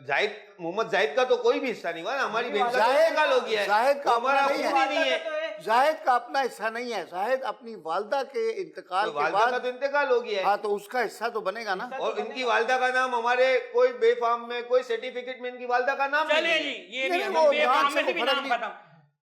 زاہد محمد زاہد کا تو کوئی بھی حصہ نہیں ہوا نا، ہماری بہن کا تو زاہد- انتقال ہو گیا ہے، زاہد کا تو ہمارا اپنا نہیں خون ہے۔ ہی نہیں ہے۔ زاہد کا اپنا حصہ نہیں ہے، زاہد اپنی والدہ کے انتقال تو کے والدہ کا بعد، تو انتقال ہو گیا ہے، ہاں تو اس کا حصہ تو بنے گا نا۔ اور ان کی والدہ کا نام ہمارے کوئی بے فارم میں کوئی سرٹیفکیٹ میں ان کی والدہ کا نام چلے نہیں جی، ہے۔ یہ بھی نہیں، ہم وہ بے نام فام سے میں سے بھی فرق نام نہیں- ختم۔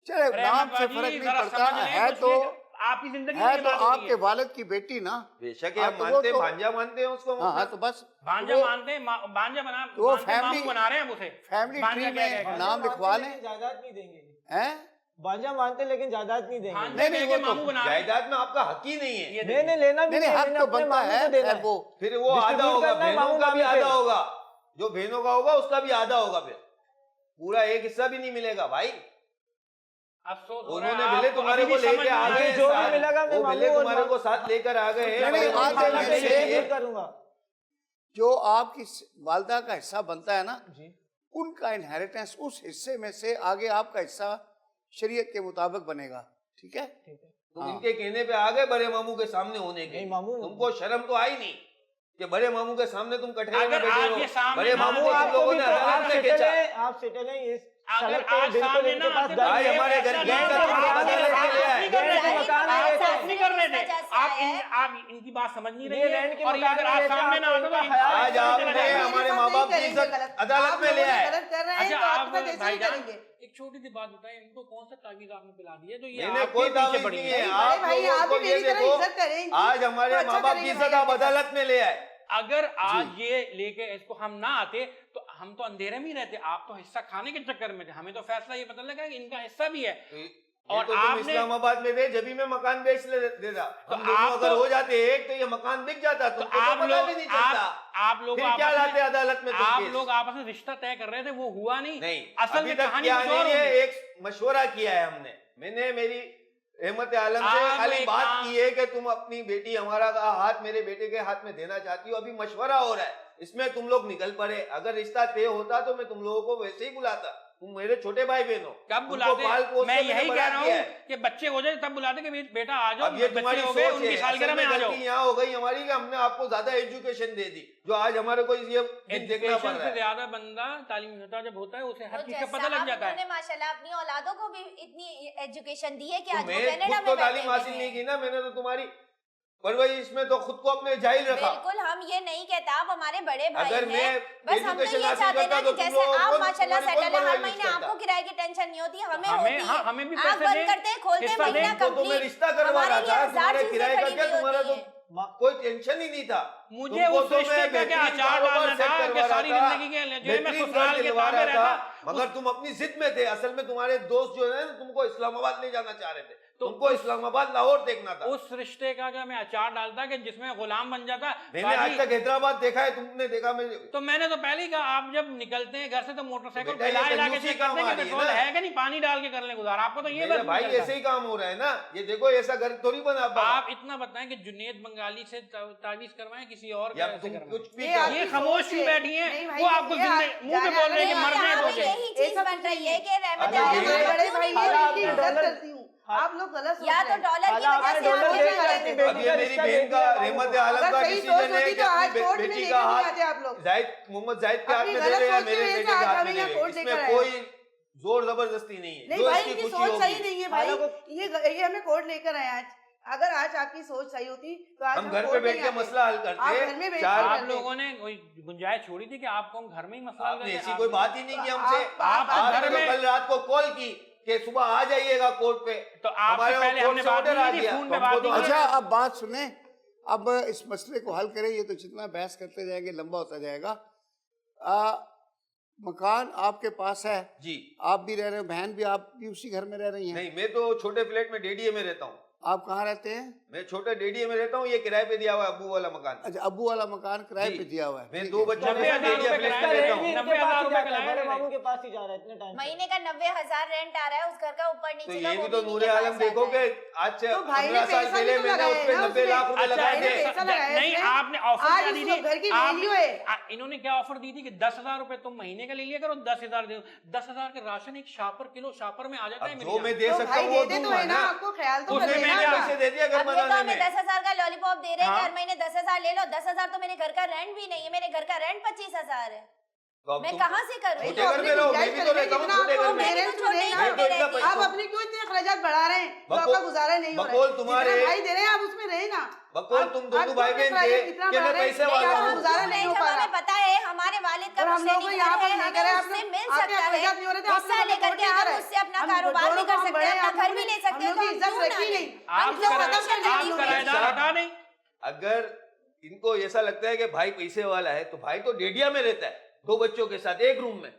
چلے نام رحمت سے باجی، فرق نہیں ذرا پڑتا سمجھ لیں، ہے، کچھ تو یہ آپ کی زندگی ہے میں تو بات آپ ہوئی کے ہے۔ والد کی بیٹی نا۔ بے شک ہے، ہاں، ہم تو وہ مانتے ہیں، تو- بھانجا مانتے ہیں اس کو۔ ہاں تو بس بھانجا وہ مانتے ہیں، بھانجا بنا وہ مانتے ہیں، فیملی- ماموں بنا رہے ہیں اسے۔ فیملی بھانجا ٹری کیا میں کہہ نام لکھوا لیں۔ جائیداد نہیں دیں گے، ہیں؟ بانجا مانتے لیکن جائیداد نہیں دیں گے۔ بھانجا نہیں، کہہ وہ کے تو ماموں بنا رہے ہیں۔ جائیداد میں آپ کا حق ہی نہیں ہے، یہ میں نے لینا بھی نہیں نہیں، میں حق نے تو اپنے بنتا ماموں ہے، کو دینا خیر وہ پھر وہ آدھا ڈسٹریبیوٹ ہوگا، کرنا ہے بہنوں کا بھی ماموں آدھا سے۔ ہوگا، جو بہنوں کا ہوگا اس کا بھی آدھا ہوگا، پھر پورا ایک حصہ بھی نہیں ملے گا بھائی۔ افسوس ہو رہا انہوں ہے، نے بھلے آپ کو تمہارے ابھی کو بھی لے سمجھ کے نہیں آ آ گئے رہا ہیں، ہے۔ جو بھی ملے گا میں وہ بھلے ماموں اور تمہارے کو ساتھ لے کر آ گئے ہیں، نہیں، بڑے ماموں آدھے کا میں لے سے- لیے۔ کروں گا جو آپ کی والدہ کا حصہ بنتا ہے نا، جی۔ ان کا انہیریٹنس اس حصے میں سے آگے آپ کا حصہ شریعت کے مطابق بنے گا، ٹھیک ہے؟ تم ان کے کہنے پہ آ گئے بڑے ماموں کے سامنے ہونے کے، نہیں، ماموں- تم کو شرم تو آئی نہیں کہ بڑے ماموں کے سامنے تم کٹھے میں اگر بیٹھے آج ہو؟ یہ سامنے بڑے نہ ماموں آتے کو تم لوگوں نے عدالت میں کھینچا۔ آپ سیٹل ہیں اس اگر سڑک پہ آج بالکل سامنے ان نہ کے پاس آتے گاڑی آج ہے۔ ہمارے گھر کی ایسا عزت نہ آپ ہوتا، عدالت آپ میں لے آئے۔ نہیں کر رہے تھے، مکان میں آپ رہتے ہیں۔ نہیں کر رہے تھے، وجہ سے آپ ان کی بات سمجھ نہیں یہ رہی رینٹ ہے، کے اور یہ مکان اگر میں آج رہتے ہیں، سامنے نہ آپ آتے تو ان کا خیال آج آپ نے ہمارے ماں باپ کی عزت عدالت میں لے آئے۔ غلط کر رہے ہیں اچھا تو آپ آپ کا کیسے بھائی نہیں جان کریں گے؟ ایک چھوٹی سی بات بتائیں، ان کو کون سا تعویذ آپ نے پلا دی ہے جو یہ میں نے آپ کے کوئی پیچھے تعویذ پڑی نہیں ہے؟ ہے، بڑے آپ بھائی، لوگوں آپ کو بھی یہ میری طرح دیکھو، عزت کریں ان کی، آج ہمارے تو اچھا ماں باپ کریں کی گے عزت بھائی آپ کے ساتھ۔ عدالت میں لے آئے۔ اگر آج یہ لے کے اس کو ہم نہ آتے تو ہم تو اندھیرے میں ہی رہتے، آپ تو حصہ کھانے کے چکر میں تھے، ہمیں تو فیصلہ یہ پتہ لگا کہ ان کا حصہ بھی ہے، اور اور تو تم آپ نے اسلام آباد میں تھے جبھی میں مکان بیچ دیتا، تو ہم دونوں آپ اگر تو- ہو جاتے ایک تو یہ مکان بک جاتا، تم کو تو آپ پتہ لوگ بھی نہیں چلتا، آپ لوگ پھر کیا لاتے عدالت میں تم آپ کیس؟ لوگ آپس میں رشتہ طے کر رہے تھے، وہ ہوا نہیں، نہیں اصل ابھی میں تک کہانی کیا کچھ اور نہیں ہے، ہوگی۔ ایک مشورہ کیا ہے ہم نے، میں نے میری رحمت عالم سے آپ خالی ایک بات کام- کی ہے کہ تم اپنی بیٹی ہمارا ہاتھ میرے بیٹے کے ہاتھ میں دینا چاہتی ہو، ابھی مشورہ ہو رہا ہے، اس میں تم لوگ نکل پڑے. اگر رشتہ طے ہوتا تو میں تم لوگوں کو ویسے ہی بلاتا. تم میرے چھوٹے بھائی بہن ہو. کب بلاتے؟ میں یہی کہہ رہا ہوں کہ بچے ہو جائے تب بلاتے کہ بیٹا آ جاؤ. اب یہ تمہاری بچے ہو گئے، سوچ ان کی ہے. سالگرہ میں آ جاؤ. غلطی یہاں ہو گئی ہماری کہ ہم نے آپ کو زیادہ ایجوکیشن دے دی جو آج ہمارے کو یہ دن دیکھنا پڑ رہا ہے. سے زیادہ بندہ تعلیم یافتہ جب ہوتا ہے اسے ہر چیز کا پتہ لگ جاتا ہے. انہوں نے ماشاءاللہ اپنی اولادوں کو بھی اتنی ایجوکیشن دی ہے کہ آج وہ میں کینیڈا خود میں تو تعلیم حاصل نہیں کی نا. میں نے تو تمہاری پرورش اس میں تو خود کو اپنے جاہل رکھا. بالکل ہم یہ نہیں کہتا، آپ ہمارے بڑے بھائی اگر میں ہیں. بس ہم تو یہ ایجوکیشن چاہتے حاصل ہیں کرتا کہ تو تم جیسے لوگوں آپ کو ماشاءاللہ تمہاری سیٹل ہیں، ہر پرورش مہینے آپ کرتا. کو کرائے کی ٹینشن نہیں ہوتی، ہمیں ہوتی ہے. ہمیں بھی آپ پیسے بند دیں، کرتے کھولتے حصہ دیں. مہینہ تو تمہیں رشتہ کروا رہا تھا. تمہارے کرائے کا کیا تمہارا تو کوئی ٹینشن ہی نہیں تھا. مجھے اس رشتے کا کیا اچار ڈالنا تھا کہ ساری زندگی کے جو میں سسرال کے تابع رہتا. مگر تم اپنی ضد میں تھے. اصل میں تمہارے دوست جو ہے تم کو اسلام آباد لے جانا چاہ رہے تھے. تم کو اسلام آباد لاہور دیکھنا تھا. اس رشتے کا کیا میں اچار ڈالتا کہ جس میں غلام بن جاتا. میں نے آج تک حیدرآباد دیکھا ہے، تم نے دیکھا؟ تو میں نے تو پہلے ہی کہا آپ جب نکلتے ہیں گھر سے تو موٹر سائیکل بیٹا، یہ پھیلا کے کنجوسی چیک کام کرتے ہیں آ کہ رہی ہے پیٹرول نا. ہے کہ نہیں، پانی ڈال کے کر لیں گزارا. آپ کو تو یہ میرے بات بھائی نہیں ایسے ہی کام ہو رہا ہے نا. یہ دیکھو ایسا گھر تھوڑی بنا. آپ اتنا بتائیں کہ جنید بنگالی سے تعویذ کروائیں کسی اور یا سے تم کروائیں. کچھ بھی یہ خاموش کیوں بیٹھی ہیں؟ وہ آپ کو منہ پہ بول رہے ہیں کہ مر گئے بول کے. یہی چیز بن رہی ہے کہ رحمت بڑے بھائی خالہ، کی عزت کرتی ہوں. آپ لوگ غلط یا تو ڈالر کی وجہ سے ڈالر آپ دے یہ کر کرتے اپنی ہیں. اب یہ میری بہن کا رحمت عالم کا اگر صحیح سوچ ڈیسیجن ہے ہوتی کہ تو آج اپنی کورٹ میں بیٹی لے کا کے نہیں ہاتھ آتے آپ لوگ. زاہد محمد زاہد کے ہاتھ اپنی میں دے غلط رہے ہیں، سوچ کی میرے وجہ سے بیٹے کے آج ہاتھ ہمیں میں دے یہاں رہے ہیں. کورٹ اس لے میں کر آئے. کوئی زور زبردستی نہیں ہے. نہیں جو اس بھائی کی ان کی خوشی سوچ ہوگی. صحیح نہیں ہے بھائی. یہ ہمیں کورٹ لے کر آئے آج. اگر آج آپ کی سوچ صحیح ہوتی تو آج ہم گھر پہ بیٹھ کے مسئلہ حل کرتے. آپ لوگوں نے کوئی گنجائش چھوڑی تھی کہ آپ کو ہم گھر میں ہی مسئلہ حل آپ نے کرتے. ایسی کوئی بات ہی نہیں کی ہم سے. آپ آپ گھر نے میں کل رات کو کال کی کہ صبح آ جائیے گا کورٹ پہ. تو آپ سے پہلے ہم نے بات نہیں کی، فون پہ بات نہیں کی. اچھا اب بات سنیں. اب اس مسئلے کو حل کریں. یہ تو جتنا بحث کرتے جائیں گے لمبا ہوتا جائے گا. مکان آپ کے پاس ہے جی. آپ بھی رہ رہے ہیں، بہن بھی، آپ بھی اسی گھر میں رہ رہی ہیں؟ نہیں، میں تو چھوٹے فلیٹ میں ڈیڈیے میں رہتا ہوں. آپ کہاں رہتے ہیں؟ میں چھوٹے ڈیڈیے میں رہتا ہوں. یہ کرائے پہ دیا ہوا ہے ابو والا مکان. اچھا ابو والا مکان کرائے پہ دیا ہوا ہے. میں 2 بچوں کے ساتھ 90,000 ڈیڈیا فلیٹ میں رہتا ہوں. 90,000 روپے کا بڑے ماموں کے پاس ہی جا رہا ہے اتنے ٹائم. مہینے کا 90,000 رینٹ آ رہا ہے اس گھر کا، اوپر تو نیچے کا. یہ بھی تو نور عالم دیکھو کہ آج سے 15 سال پہلے میں نے اس پہ 90 لاکھ روپے لگائے تھے. نہیں آپ نے آفر آج کیا اس دی کو گھر کی تھی؟ ویلیو ہے. انہوں نے کیا آفر دی تھی کہ 10,000 روپے تم مہینے کا لے لیا کرو، 10,000 دے. 10,000 کے راشن ایک شاپر کلو شاپر میں آ جاتا ہے. جو میں دے سکتا ہوں وہ دوں گا نا. آپ کو خیال تو اس نے میں کیا پیسے دے دیا گھر اب یہ تو بنانے ہمیں میں. 10,000 کا لالی پاپ دے رہے ہیں کہ ہر مہینے 10,000 لے لو. 10,000 تو میرے گھر کا رینٹ بھی نہیں ہے، میرے گھر کا رینٹ 25,000 ہے. میں کہاں سے کروں؟ چھوٹے گھر میں رہو. میں بھی تو رہتا ہوں چھوٹے گھر میں. آپ اپنے کیوں اتنے اخراجات بڑھا رہے ہیں تو آپ کا گزارا نہیں ہو رہا ہے. بقول تمہارے بھائی دے رہے ہیں آپ اس میں رہے نا. بقول تم دونوں بھائی بہن تھے کہ میں پیسے والا ہوں. گزارا نہیں ہو پا رہا. ہمیں پتا ہے ہمارے والد کا ہم لوگ یہاں پر لے کر اس سے مل سکتا ہے، حصہ لے کر کے آپ اس سے اپنا کاروبار بھی کر سکتے ہیں، اپنا گھر بھی لے سکتے ہیں. کی عزت رکھی نہیں. آپ کرایہ دار ہٹا نہیں. اگر ان کو ایسا لگتا ہے کہ بھائی پیسے والا ہے تو بھائی تو ڈیڈیا میں رہتا ہے 2 بچوں کے ساتھ ایک روم میں.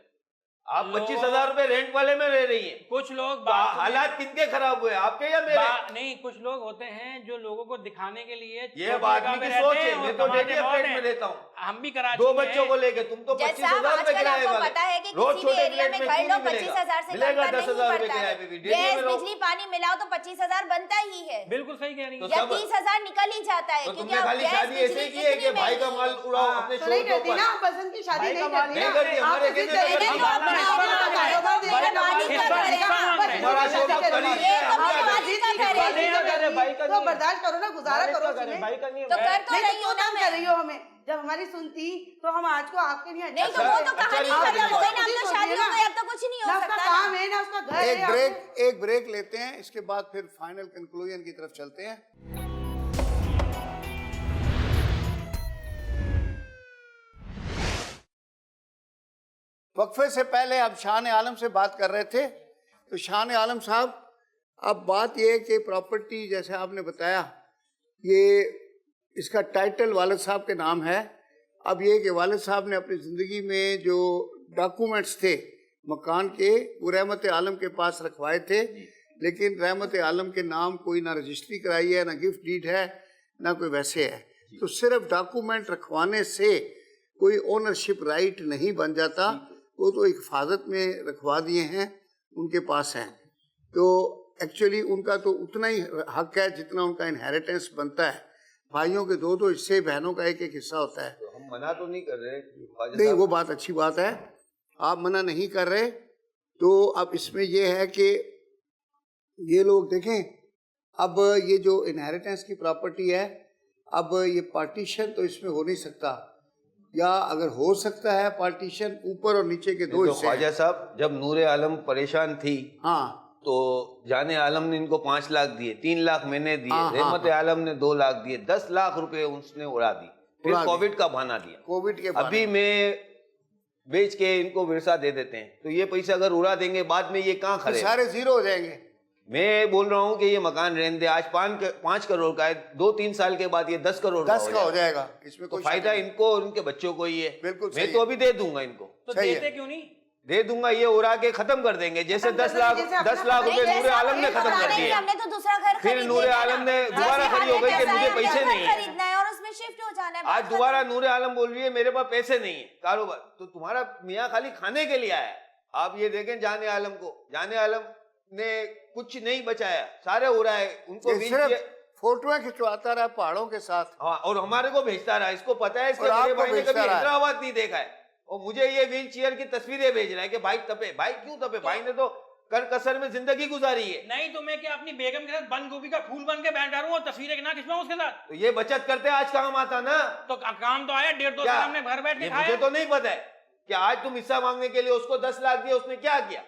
آپ 25,000 روپے رینٹ والے میں رہ رہی ہیں. کچھ لوگ حالات کن کے خراب ہوئے، آپ کے یا میرے؟ نہیں، کچھ لوگ ہوتے ہیں جو لوگوں کو دکھانے کے لیے یہ آدمی کی سوچ ہے. میں تو ڈیڈیا فلیٹ میں رہتا ہوں. ہم بھی کراچی 2 بچوں کو لے کے. تم تو 25,000 روپے کرائے والے. پتا ہے کہ روز کسی بھی چھوٹے ایریا فلیٹ میں میں گھر لو کیوں نہیں 25,000 سے ملے گا؟ کم 10,000 روپے نہیں کرائے پڑتا پہ بھی ہے. ڈیڈیا میں گیس رہو. بجلی پانی ملاؤ تو 25,000 بنتا ہی ہے. بالکل صحیح کہہ رہی ہیں. یا 30,000 نکل ہی جاتا ہے. تو تم نے خالی شادی ایسے کی ہے کہ بھائی کا مال اڑاؤ اپنے تو شوہر نہیں کے کرتی اوپر. نا، پسند کی شادی نہیں کرتی نہیں کرتی. ہمارے کہنے کا تو برداشت کرو نا، گزارا کرو. تو کر تو رہی ہوں نا کر رہی ہو ہمیں. جب ہماری سنتی تو ہم آج کو آپ کے لیے نہیں تو وہ تو کہانی ختم ہو گئی نا. اب تو شادی ہو گئی، اب تو کچھ نہیں ہو اس کا سکتا. کام ہے نا، اس کا گھر ہے. ایک بریک لیتے ہیں، اس کے بعد پھر فائنل کنکلوژن کی طرف چلتے ہیں. وقفے سے پہلے اب شان عالم سے بات کر رہے تھے. تو شان عالم صاحب، اب بات یہ ہے کہ پراپرٹی جیسے آپ نے بتایا یہ اس کا ٹائٹل والد صاحب کے نام ہے. اب یہ کہ والد صاحب نے اپنی زندگی میں جو ڈاکومنٹس تھے مکان کے وہ رحمت عالم کے پاس رکھوائے تھے، لیکن رحمت عالم کے نام کوئی نہ رجسٹری کرائی ہے، نہ گفٹ ڈیڈ ہے، نہ کوئی ویسے ہے. تو صرف ڈاکومنٹ رکھوانے سے کوئی اونرشپ رائٹ نہیں بن جاتا. وہ تو ایک حفاظت میں رکھوا دیے ہیں، ان کے پاس ہیں. تو ایکچولی ان کا تو اتنا ہی حق ہے جتنا ان کا انہیریٹنس بنتا ہے. بھائیوں کے 2 حصے، بہنوں کا 1 حصہ ہوتا ہے. منع تو نہیں کر رہے خواجہ نہیں صاحب. وہ بات اچھی بات ہے, آپ منع نہیں کر رہے. تو اب اس میں یہ ہے کہ یہ لوگ دیکھیں, اب یہ جو انہیریٹنس کی پراپرٹی ہے, اب یہ پارٹیشن تو اس میں ہو نہیں سکتا, یا اگر ہو سکتا ہے پارٹیشن اوپر اور نیچے کے دو تو حصے ہیں. خواجہ صاحب جب نور عالم پریشان تھی ہاں تو جان عالم نے ان کو 5 لاکھ دیے, 3 لاکھ میں نے دیے, ہاں، رحمت ہاں. عالم نے 2 لاکھ دیے, 10 لاکھ روپے اس نے اڑا دی, اڑا پھر دی. کووڈ کا بہانہ دیا. کووڈ کے ابھی میں بیچ کے ان کو ورثہ دے دیتے ہیں, تو یہ پیسے اگر اڑا دیں گے بعد میں یہ کہاں پھر کھڑے. سارے زیرو ہو جائیں گے. میں بول رہا ہوں کہ یہ مکان رہنے دے, آج 5 کروڑ کا ہے, 2-3 سال کے بعد یہ 10 کروڑ 10 کا ہو جائے گا. اس میں تو کوئی فائدہ ان کو اور ان کے بچوں کو ہی ہے. بالکل میں صحیح تو ہے. ابھی دے دوں گا ان کو, تو صحیح ہے. دیتے کیوں نہیں؟ دے دوں گا, یہ اڑا کے ختم کر دیں گے. جیسے 10 لاکھ روپے نور عالم نے ختم کر دیے, ہم نے تو دوسرا گھر پھر نور عالم نے دوبارہ کھڑی ہو گئی کہ مجھے پیسے نہیں ہیں. خریدنا ہے اور اس میں شفٹ ہو جانا ہے. آج دوبارہ نور عالم بول رہی ہے میرے پاس پیسے نہیں ہیں کاروبار. تو تمہارا میاں خالی کھانے کے لیے آیا. آپ یہ دیکھیں جان عالم کو, جان عالم نے کچھ نہیں بچایا, سارے اڑائے. ان کو یہ صرف فوٹویں کھنچواتا رہا پہاڑوں کے ساتھ, ہاں, اور ہمارے کو بھیجتا رہا. اس کو پتا ہے اس کے اور آپ بڑے کو بھائی نے بھیجتا کبھی رہا ہے. حیدرآباد نہیں دیکھا ہے, اور مجھے یہ ویل چیئر کی تصویریں بھیج رہا ہے کہ بھائی تپے. بھائی کیوں تپے, بھائی نے تو کر کسر میں زندگی گزاری ہے. نہیں تو میں کیا اپنی بیگم کے ساتھ بند گوبھی کا پھول بن کے بیٹھا رہوں اور تصویریں نہ کھنچواؤں اس کے ساتھ؟ تو یہ بچت کرتے آج کام آتا نا. تو کام تو آیا 1.5-2 کیا؟ سال ہم نے گھر بیٹھ کے یہ کھایا. مجھے تو نہیں پتا ہے کہ آج تم حصہ مانگنے کے لیے اس کو 10 لاکھ دیا, اس نے کیا کیا؟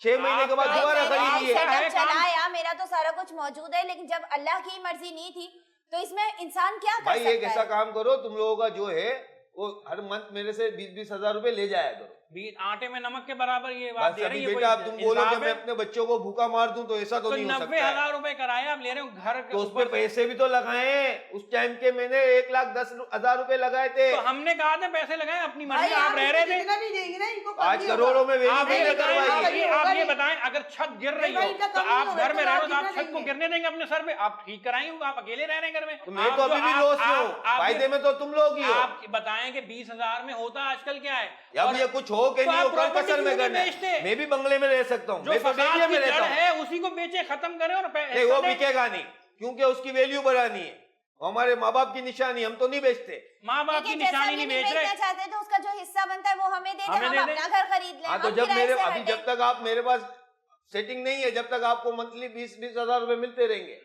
6 مہینے کے بعد دوبارہ خرید لیے. چلایا, میرا تو سارا کچھ موجود ہے, لیکن جب اللہ کی مرضی نہیں تھی تو اس میں انسان کیا کر بھائی ایک سکتا ایسا ہے. کام کرو, تم لوگوں کا جو ہے وہ ہر منتھ میرے سے 20-20 ہزار روپے لے جایا کرو. آٹے میں نمک کے برابر یہ بات بس دے رہی ابھی ہے. بیٹا اب تم بولو کہ میں اپنے بچوں کو بھوکا مار دوں تو ایسا تو نہیں ہو سکتا ہے. 90,000 روپے کرایا, اب لے رہے ہوں گھر کے تو اس پہ پیسے بھی تو لگائیں. اس ٹائم کے میں نے 1,10,000 روپے لگائے تھے. تو ہم نے کہا تھا پیسے لگائیں, اپنی مرضی, بھائی آپ رہ رہے تھے. اتنا بھی دیں گے نا ان کو, 5 کروڑوں میں آپ ویلی یہ نہیں کروائی. آپ یہ بتائیں اگر چھت گر رہی بھائی ہو ان کا تو کم نہیں آپ ہوگا, گھر میں تو رہ آپ رہے ہو تو آپ کتنا چھت کو دیں گے؟ گرنے دیں گے اپنے سر پہ؟ آپ ٹھیک کرائیں گے, آپ اکیلے رہ رہے ہیں گھر میں. تو میں تو ابھی بھی لوس میں ہوں, فائدے میں تو تم لوگ ہی ہو. آپ بتائیں کہ 20,000 میں ہوتا آج کل کیا ہے. اب یہ کچھ ہو کہ نہیں ہو, کر کسر میں کرنا ہے. میں بھی بنگلے میں رہ سکتا ہوں, جو میں تو فساد ڈیلیا کی میں جڑ رہتا ہوں. ہے اسی کو بیچے, ختم کریں اور نہیں وہ بکے گا نہیں, کیونکہ اس کی ویلیو بڑھانی ہے. ہمارے ماں باپ کی نشانی, ہم تو نہیں بیچتے. ماں باپ کی نشانی نہیں بیچ رہے. چاہتے تو اس کا جو حصہ بنتا ہے وہ ہمیں دے دیں, ہمیں ہم دے دیں. اپنا گھر خرید لیں. ہاں تو ہم جب کرائے میرے سے ابھی ہٹیں. جب تک آپ میرے پاس سیٹنگ نہیں ہے, جب تک آپ کو منتھلی 20-20 ہزار روپے ملتے رہیں گے,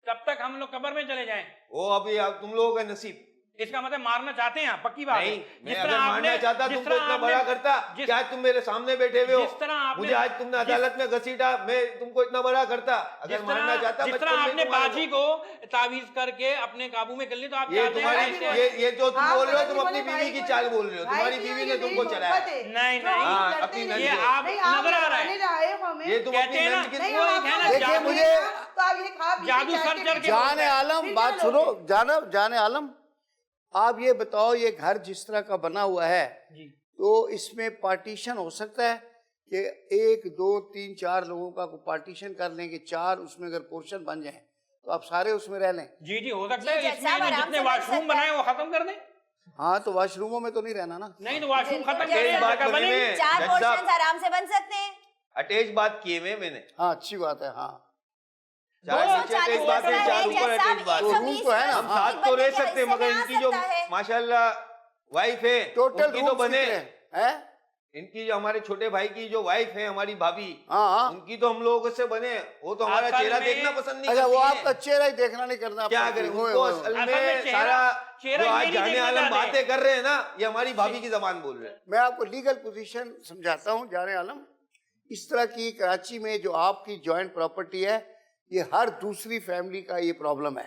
تب تک ہم لوگ قبر میں چلے جائیں. وہ ابھی تم لوگوں کا نصیب. اس کا مطلب مارنا چاہتے ہیں آپ, پکی بات ہے. نہیں, میں اگر مارنا چاہتا تم کو اتنا بڑا کرتا کہ آج تم میرے سامنے بیٹھے ہوئے ہو. مجھے آج تم نے عدالت میں گھسیٹا, میں تم کو اتنا بڑا کرتا. اگر مارنا چاہتا جس طرح آپ نے باجی کو تعویذ کر کے اپنے قابو میں کر لی, تو آپ یہ چاہتے ہیں تمہاری یہ جو تم بول رہے ہو, تم اپنی بیوی کی چال بول رہے ہو. تمہاری بیوی نے تم کو چلایا. نہیں ہاں, اپنی نند یہ کو. آپ نظر آ رہا ہے. یہ تم کہتے اپنی ہیں نا, نند کی وہ ایک ہے نا دیکھیں مجھے جادو سر چڑھ کے جان عالم, بات سنو جان عالم, آپ یہ بتاؤ یہ گھر جس طرح کا بنا ہوا ہے تو اس میں پارٹیشن ہو سکتا ہے کہ 1 2 3 4 لوگوں کا پارٹیشن کر لیں کہ 4 اس میں اگر پورشن بن جائیں تو آپ سارے اس میں رہ لیں. جی ہو سکتا ہے. جی, اس میں جتنے واش روم بنائے وہ ختم کر دیں. ہاں تو واش روموں میں تو نہیں رہنا نا. نہیں تو واش روم ختم اٹیچ بات کریں. بنے میں 4 پورشنز آرام سے بن سکتے ہیں. اٹیچ بات کیے میں نے. ہاں اچھی بات ہے. ہاں 4 نیچے اٹیچ بات ہے, 4 اوپر اٹیچ بات ہے. روم تو ہے نا. ہم ساتھ تو رہ سکتے, مگر ان کی جو ماشاءاللہ وائف ہے ٹوٹل کی تو بنے. ہیں ان کی جو ہمارے چھوٹے بھائی کی جو وائف ہے ہماری بھابھی, ہاں ان کی تو ہم لوگوں سے بنے. وہ تو ہمارا اصل چہرہ میں- دیکھنا پسند نہیں اچھا وہ آپ کرتی کا ہیں. چہرہ ہی دیکھنا نہیں کرنا. کیا کریں, ان کو اصل اصل میں میں سارا چہرہ جو یہ آج نہیں جانے دیکھنا عالم چاہتے. باتیں کر رہے ہیں نا, یہ ہماری بھابھی کی زبان بول رہے ہیں. میں آپ کو لیگل پوزیشن سمجھاتا ہوں جان عالم. اس طرح کی کراچی میں جو آپ کی جوائنٹ پراپرٹی ہے, یہ ہر دوسری فیملی کا یہ پرابلم ہے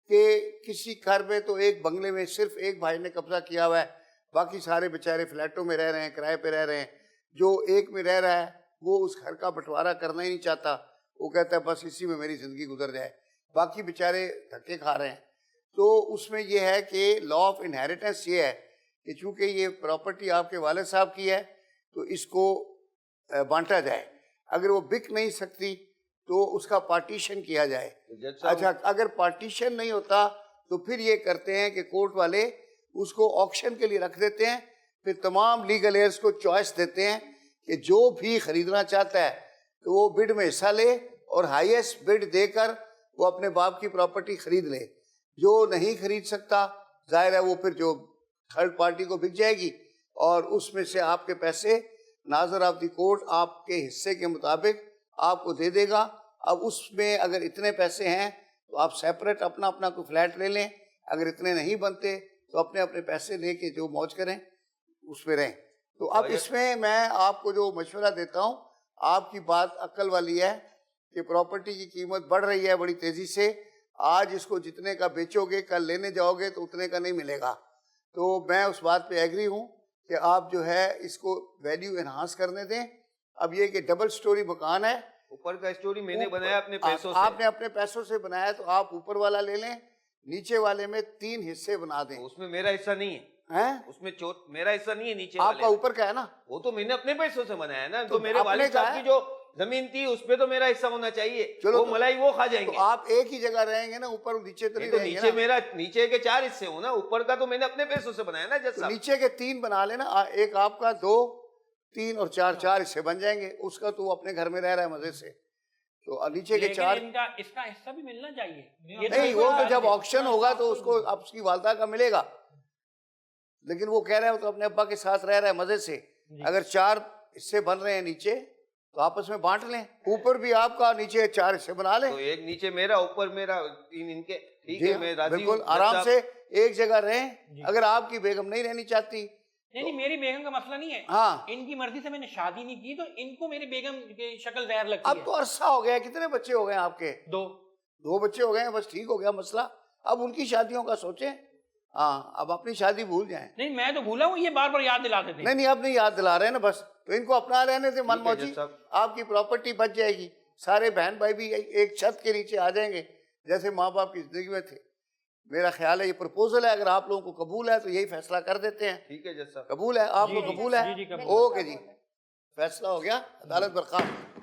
کہ کسی گھر میں تو ایک بنگلے میں صرف ایک بھائی نے قبضہ کیا ہوا ہے, باقی سارے بیچارے فلیٹوں میں رہ رہے ہیں, کرائے پہ رہ رہے ہیں. جو ایک میں رہ رہا ہے وہ اس گھر کا بٹوارا کرنا ہی نہیں چاہتا, وہ کہتا ہے بس اسی میں میری زندگی گزر جائے. باقی بیچارے دھکے کھا رہے ہیں. تو اس میں یہ ہے کہ لا آف انہیریٹنس یہ ہے کہ چونکہ یہ پراپرٹی آپ کے والد صاحب کی ہے تو اس کو بانٹا جائے. اگر وہ بک نہیں سکتی تو اس کا پارٹیشن کیا جائے. اچھا اگر پارٹیشن نہیں ہوتا تو پھر یہ کرتے ہیں کہ کورٹ والے اس کو آکشن کے لیے رکھ دیتے ہیں. پھر تمام لیگل ایئرز کو چوائس دیتے ہیں کہ جو بھی خریدنا چاہتا ہے تو وہ بڈ میں حصہ لے اور ہائیسٹ بڈ دے کر وہ اپنے باپ کی پراپرٹی خرید لے. جو نہیں خرید سکتا ظاہر ہے وہ پھر جو تھرڈ پارٹی کو بک جائے گی اور اس میں سے آپ کے پیسے ناظر آف دی کورٹ آپ کے حصے کے مطابق آپ کو دے دے گا. اب اس میں اگر اتنے پیسے ہیں تو آپ سیپریٹ اپنا اپنا کوئی فلیٹ لے لیں, اگر اتنے نہیں بنتے تو اپنے اپنے پیسے لے کے جو موج کریں اس میں رہیں. تو اب اس میں آپ کو جو مشورہ دیتا ہوں, آپ کی بات عقل والی ہے کہ پراپرٹی کی قیمت بڑھ رہی ہے بڑی تیزی سے, آج اس کو جتنے کا بیچو گے کل لینے جاؤ گے تو اتنے کا نہیں ملے گا. تو میں اس بات پہ ایگری ہوں کہ آپ جو ہے اس کو ویلیو انہانس کرنے دیں. اب یہ کہ ڈبل سٹوری مکان ہے, اوپر کا اسٹوری میں نے بنایا اپنے پیسوں سے. آپ نے اپنے پیسوں سے بنایا تو آپ اوپر والا لے لیں, نیچے والے میں 3 حصے بنا دیں. اس میں میرا حصہ نہیں ہے, اس میں میرا حصہ نہیں ہے نیچے آپ کا اوپر کا ہے نا, وہ تو میں نے اپنے پیسوں سے بنایا نا. تو میرے والد صاحب کی جو زمین تھی اس پہ تو میرا حصہ ہونا چاہیے. چلو وہ ملائی وہ کھا جائیں گے. تو آپ ایک ہی جگہ رہیں گے نا, اوپر نیچے تو نہیں رہیں گے نیچے نا. میرا نیچے کے 4 حصے ہوں نا, اوپر کا تو میں نے اپنے پیسوں سے بنایا نا. جیسا نیچے کے 3 بنا لینا, ایک آپ کا, 2 3 اور 4 حصے بن جائیں گے. اس کا تو وہ اپنے گھر میں رہ رہا ہے مزے سے, تو نیچے کے 4 اس کا حصہ بھی ملنا چاہیے. نہیں, وہ تو جب آکشن ہوگا تو اس کو اب اس کی والدہ کا ملے گا, لیکن وہ کہہ رہے ہیں تو اپنے ابا کے ساتھ رہ رہا ہے مزے سے. اگر 4 حصے بن رہے ہیں نیچے تو آپس میں بانٹ لیں, اوپر بھی آپ کا, نیچے 4 حصے بنا لیں. تو ایک نیچے میرا, اوپر میرا, 3 ان کے. ٹھیک ہے, میں راضی ہوں. بالکل آرام سے ایک جگہ رہیں. اگر آپ کی بیگم نہیں رہنی چاہتی, نہیں میری بیگم کا مسئلہ نہیں ہے, ہاں ان کی مرضی سے میں نے شادی نہیں کی تو ان کو میری بیگم کی شکل زہر لگتی اب ہے. تو عرصہ ہو گیا, کتنے بچے ہو گئے آپ کے؟ 2 بچے ہو گئے ہیں, بس ٹھیک ہو گیا مسئلہ. اب ان کی شادیوں کا سوچیں. ہاں, اب اپنی شادی بھول جائیں. نہیں میں تو بھولا ہوں, یہ بار بار یاد دلاتے تھے. نہیں اب نہیں یاد دلا رہے ہیں نا, بس تو ان کو اپنا رہنے سے من موجی, آپ کی پراپرٹی بچ جائے گی. سارے بہن بھائی بھی ایک چھت کے نیچے آ جائیں گے جیسے ماں باپ کی زندگی میں تھے. میرا خیال ہے یہ پرپوزل ہے, اگر آپ لوگوں کو قبول ہے تو یہی فیصلہ کر دیتے ہیں. ٹھیک ہے جج صاحب, قبول ہے آپ کو؟ قبول ہے. قبول. اوکے جی, فیصلہ ہو گیا, عدالت برخاست.